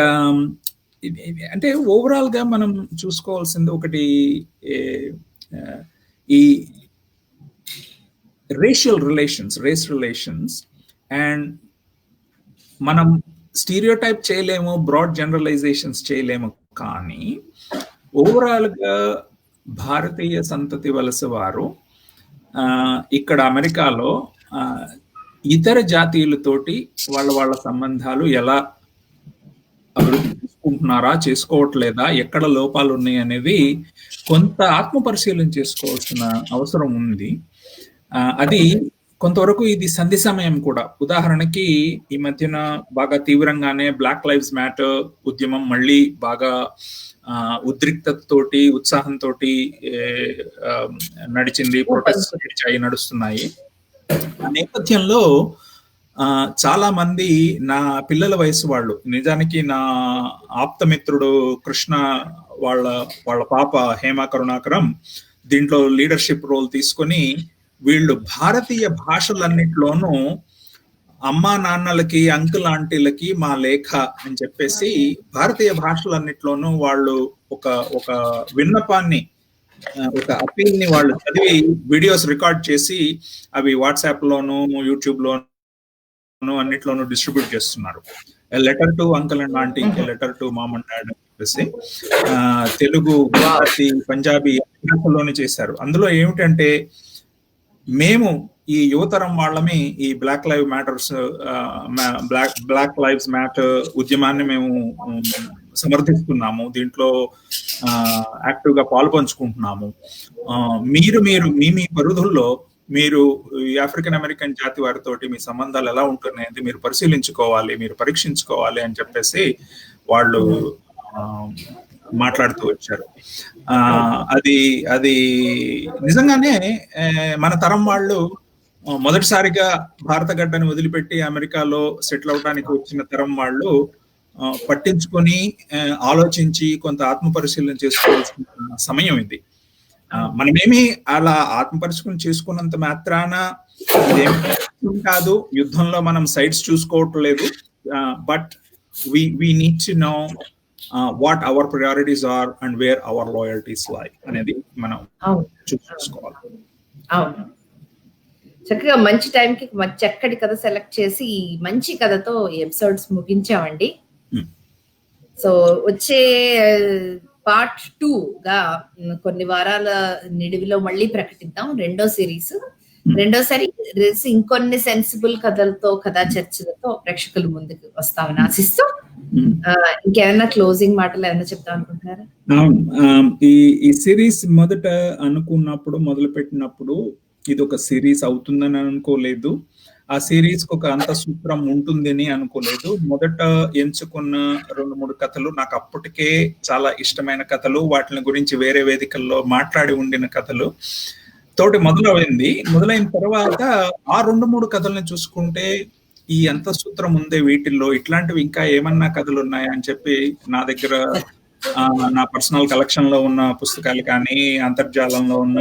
S1: అంటే ఓవరాల్ గా మనం చూసుకోవాల్సింది ఒకటి, ఈ రేస్ రిలేషన్స్ అండ్ మనం స్టీరియోటైప్ చేయలేము, బ్రాడ్ జనరలైజేషన్స్ చేయలేము, కానీ ఓవరాల్ గా భారతీయ సంతతి వలస వారు ఇక్కడ అమెరికాలో ఇతర జాతీయులతోటి వాళ్ళ సంబంధాలు ఎలా అభివృద్ధి చేసుకుంటున్నారా, చేసుకోవట్లేదా, ఎక్కడ లోపాలు ఉన్నాయి అనేది కొంత ఆత్మ పరిశీలన చేసుకోవాల్సిన అవసరం ఉంది. అది కొంతవరకు ఇది సంధి సమయం కూడా. ఉదాహరణకి ఈ మధ్యన బాగా తీవ్రంగానే బ్లాక్ లైవ్స్ మ్యాటర్ ఉద్యమం మళ్ళీ బాగా ఉద్రిక్తతతోటి ఉత్సాహంతో నడిచింది, ప్రొటెస్ట్ నడుస్తున్నాయి. ఆ నేపథ్యంలో చాలా మంది నా పిల్లల వయసు వాళ్ళు, నిజానికి నా ఆప్తమిత్రుడు కృష్ణ వాళ్ళ పాప హేమ కరుణాకరం దీంట్లో లీడర్షిప్ రోల్ తీసుకొని వీళ్ళు భారతీయ భాషలన్నిట్లోనూ అమ్మా నాన్నలకి అంకుల్ ఆంటీలకి మా లేఖ అని చెప్పేసి భారతీయ భాషలన్నిట్లోనూ వాళ్ళు ఒక విన్నపాన్ని, ఒక అపీల్ ని వాళ్ళు చదివి వీడియోస్ రికార్డ్ చేసి అవి వాట్సాప్ లోను యూట్యూబ్ లోను అన్నిట్లోనూ డిస్ట్రిబ్యూట్ చేస్తున్నారు. Letter to uncle and aunty, letter to mom and dad అని చెప్పేసి తెలుగు, గుజరాతీ, పంజాబీ భాషలోనే చేశారు. అందులో ఏమిటంటే మేము ఈ యువతరం వాళ్ళమి ఈ బ్లాక్ లైవ్స్ మ్యాటర్ ఉద్యమాన్ని మేము సమర్థిస్తున్నాము, దీంట్లో యాక్టివ్ గా పాల్పంచుకుంటున్నాము. మీరు మీ పరిధుల్లో మీరు ఆఫ్రికన్ అమెరికన్ జాతి వారితోటి మీ సంబంధాలు ఎలా ఉంటున్నాయి మీరు పరిశీలించుకోవాలి, మీరు పరీక్షించుకోవాలి అని చెప్పేసి వాళ్ళు మాట్లాడుతూ వచ్చారు. అది నిజంగానే మన తరం వాళ్ళు మొదటిసారిగా భారత గడ్డని వదిలిపెట్టి అమెరికాలో సెటిల్ అవడానికి వచ్చిన తరం వాళ్ళు పట్టించుకొని ఆలోచించి కొంత ఆత్మ పరిశీలన చేసుకోవాల్సిన సమయం ఇది. మనమేమి అలా ఆత్మపరిశీలన చేసుకున్నంత మాత్రాన కాదు, యుద్ధంలో మనం సైడ్స్ చూసుకోవట్లేదు. But we need to know what our priorities are and where our loyalties lie అనేది మనం చూసుకోవాలి.
S2: అవును, చక్కగా మంచి టైంకి చక్కటి కథ సెలెక్ట్ చేసి ఈ మంచి కథతో ఎపిసోడ్స్ ముగించామండి. సో వచ్చే పార్ట్ 2 గా కొన్ని వారాల నిడివిలో మళ్ళీ ప్రకటిద్దాం రెండో సిరీస్. రెండోసారి ఇంకొన్ని సెన్సిబుల్ కథలతో, కథా చర్చలతో ప్రేక్షకుల ముందుకు వస్తామని ఆశిస్తూ, ఇంకేమైనా క్లోజింగ్ మాటలు ఏమైనా చెప్తాం అనుకుంటున్నారా?
S1: ఈ సిరీస్ మొదట అనుకున్నప్పుడు, మొదలు పెట్టినప్పుడు ఇది ఒక సిరీస్ అవుతుందని అనుకోలేదు. ఆ సిరీస్ కు ఒక అంత సూత్రం ఉంటుందని అనుకోలేదు. మొదట ఎంచుకున్న 2-3 కథలు నాకు అప్పటికే చాలా ఇష్టమైన కథలు, వాటిని గురించి వేరే వేదికల్లో మాట్లాడి ఉండిన కథలు తోటి మొదలైన తర్వాత ఆ 2-3 కథల్ని చూసుకుంటే ఈ ఎంత సూత్రం ఉందే వీటిల్లో, ఇట్లాంటివి ఇంకా ఏమన్నా కథలు ఉన్నాయా అని చెప్పి నా దగ్గర నా పర్సనల్ కలెక్షన్ లో ఉన్న పుస్తకాలు కానీ, అంతర్జాలంలో ఉన్న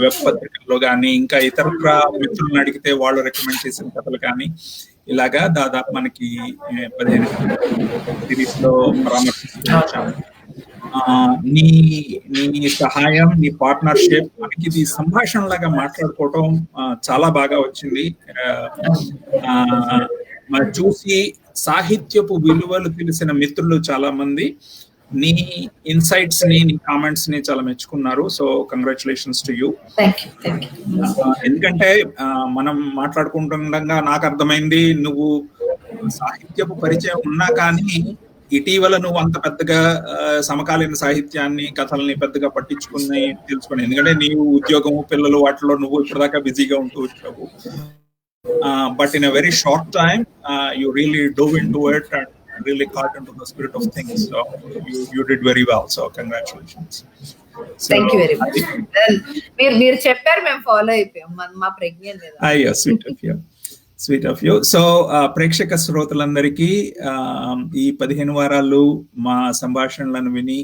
S1: వెబ్ పత్రికల్లో కానీ, ఇంకా ఇతరత్ర మిత్రులను అడిగితే వాళ్ళు రికమెండ్ చేసిన కథలు కానీ, ఇలాగా దాదాపు మనకి 15 సిరీస్ లో పరామర్శిస్తూ వచ్చాము. నీ సహాయం, నీ పార్ట్నర్షిప్, మనకి ఇది సంభాషణలాగా మాట్లాడుకోవటం చాలా బాగా వచ్చింది. చూసి సాహిత్యపు విలువలు తెలిసిన మిత్రులు చాలా మంది నీ ఇన్సైట్స్ ని, నీ కామెంట్స్ ని చాలా మెచ్చుకున్నారు. So congratulations to you. ఎందుకంటే మనం మాట్లాడుకుంటుండగా నాకు అర్థమైంది, నువ్వు సాహిత్యపు పరిచయం ఉన్నా కానీ ఇటీవల నువ్వు అంత పెద్దగా సమకాలీన సాహిత్యాన్ని, కథల్ని పెద్దగా పట్టించుకుని తెలుసుకుని, ఎందుకంటే నీవు ఉద్యోగము, పిల్లలు, వాటిలో నువ్వు ఇప్పటిదాకా బిజీగా ఉంటూ వచ్చావు. But in a very short time you really dove into it and really caught into the spirit of things, so you did very well, so congratulations.
S2: Thank you very much. మీరు చెప్పారు, మేము ఫాలో అయిపోయాం, మా ప్రజ్ఞ లేదా.
S1: అయ్యో, sweet of you. So ప్రేక్షక శ్రోతలందరికీ ఈ 15 వారాలు మా సంభాషణలను విని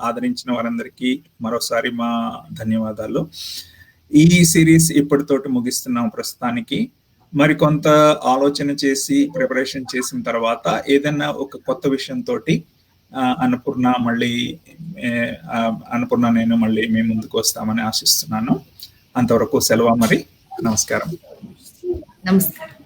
S1: ఆదరించిన వారందరికీ మరోసారి మా ధన్యవాదాలు. ఈ సిరీస్ ఇప్పటితోటి ముగిస్తున్నాం ప్రస్తుతానికి. మరికొంత ఆలోచన చేసి ప్రిపరేషన్ చేసిన తర్వాత ఏదైనా ఒక కొత్త విషయంతో అన్నపూర్ణ నేను మళ్ళీ మీ ముందుకు వస్తామని ఆశిస్తున్నాను. అంతవరకు సెలవు మరి. నమస్కారం.
S2: నమస్కారం.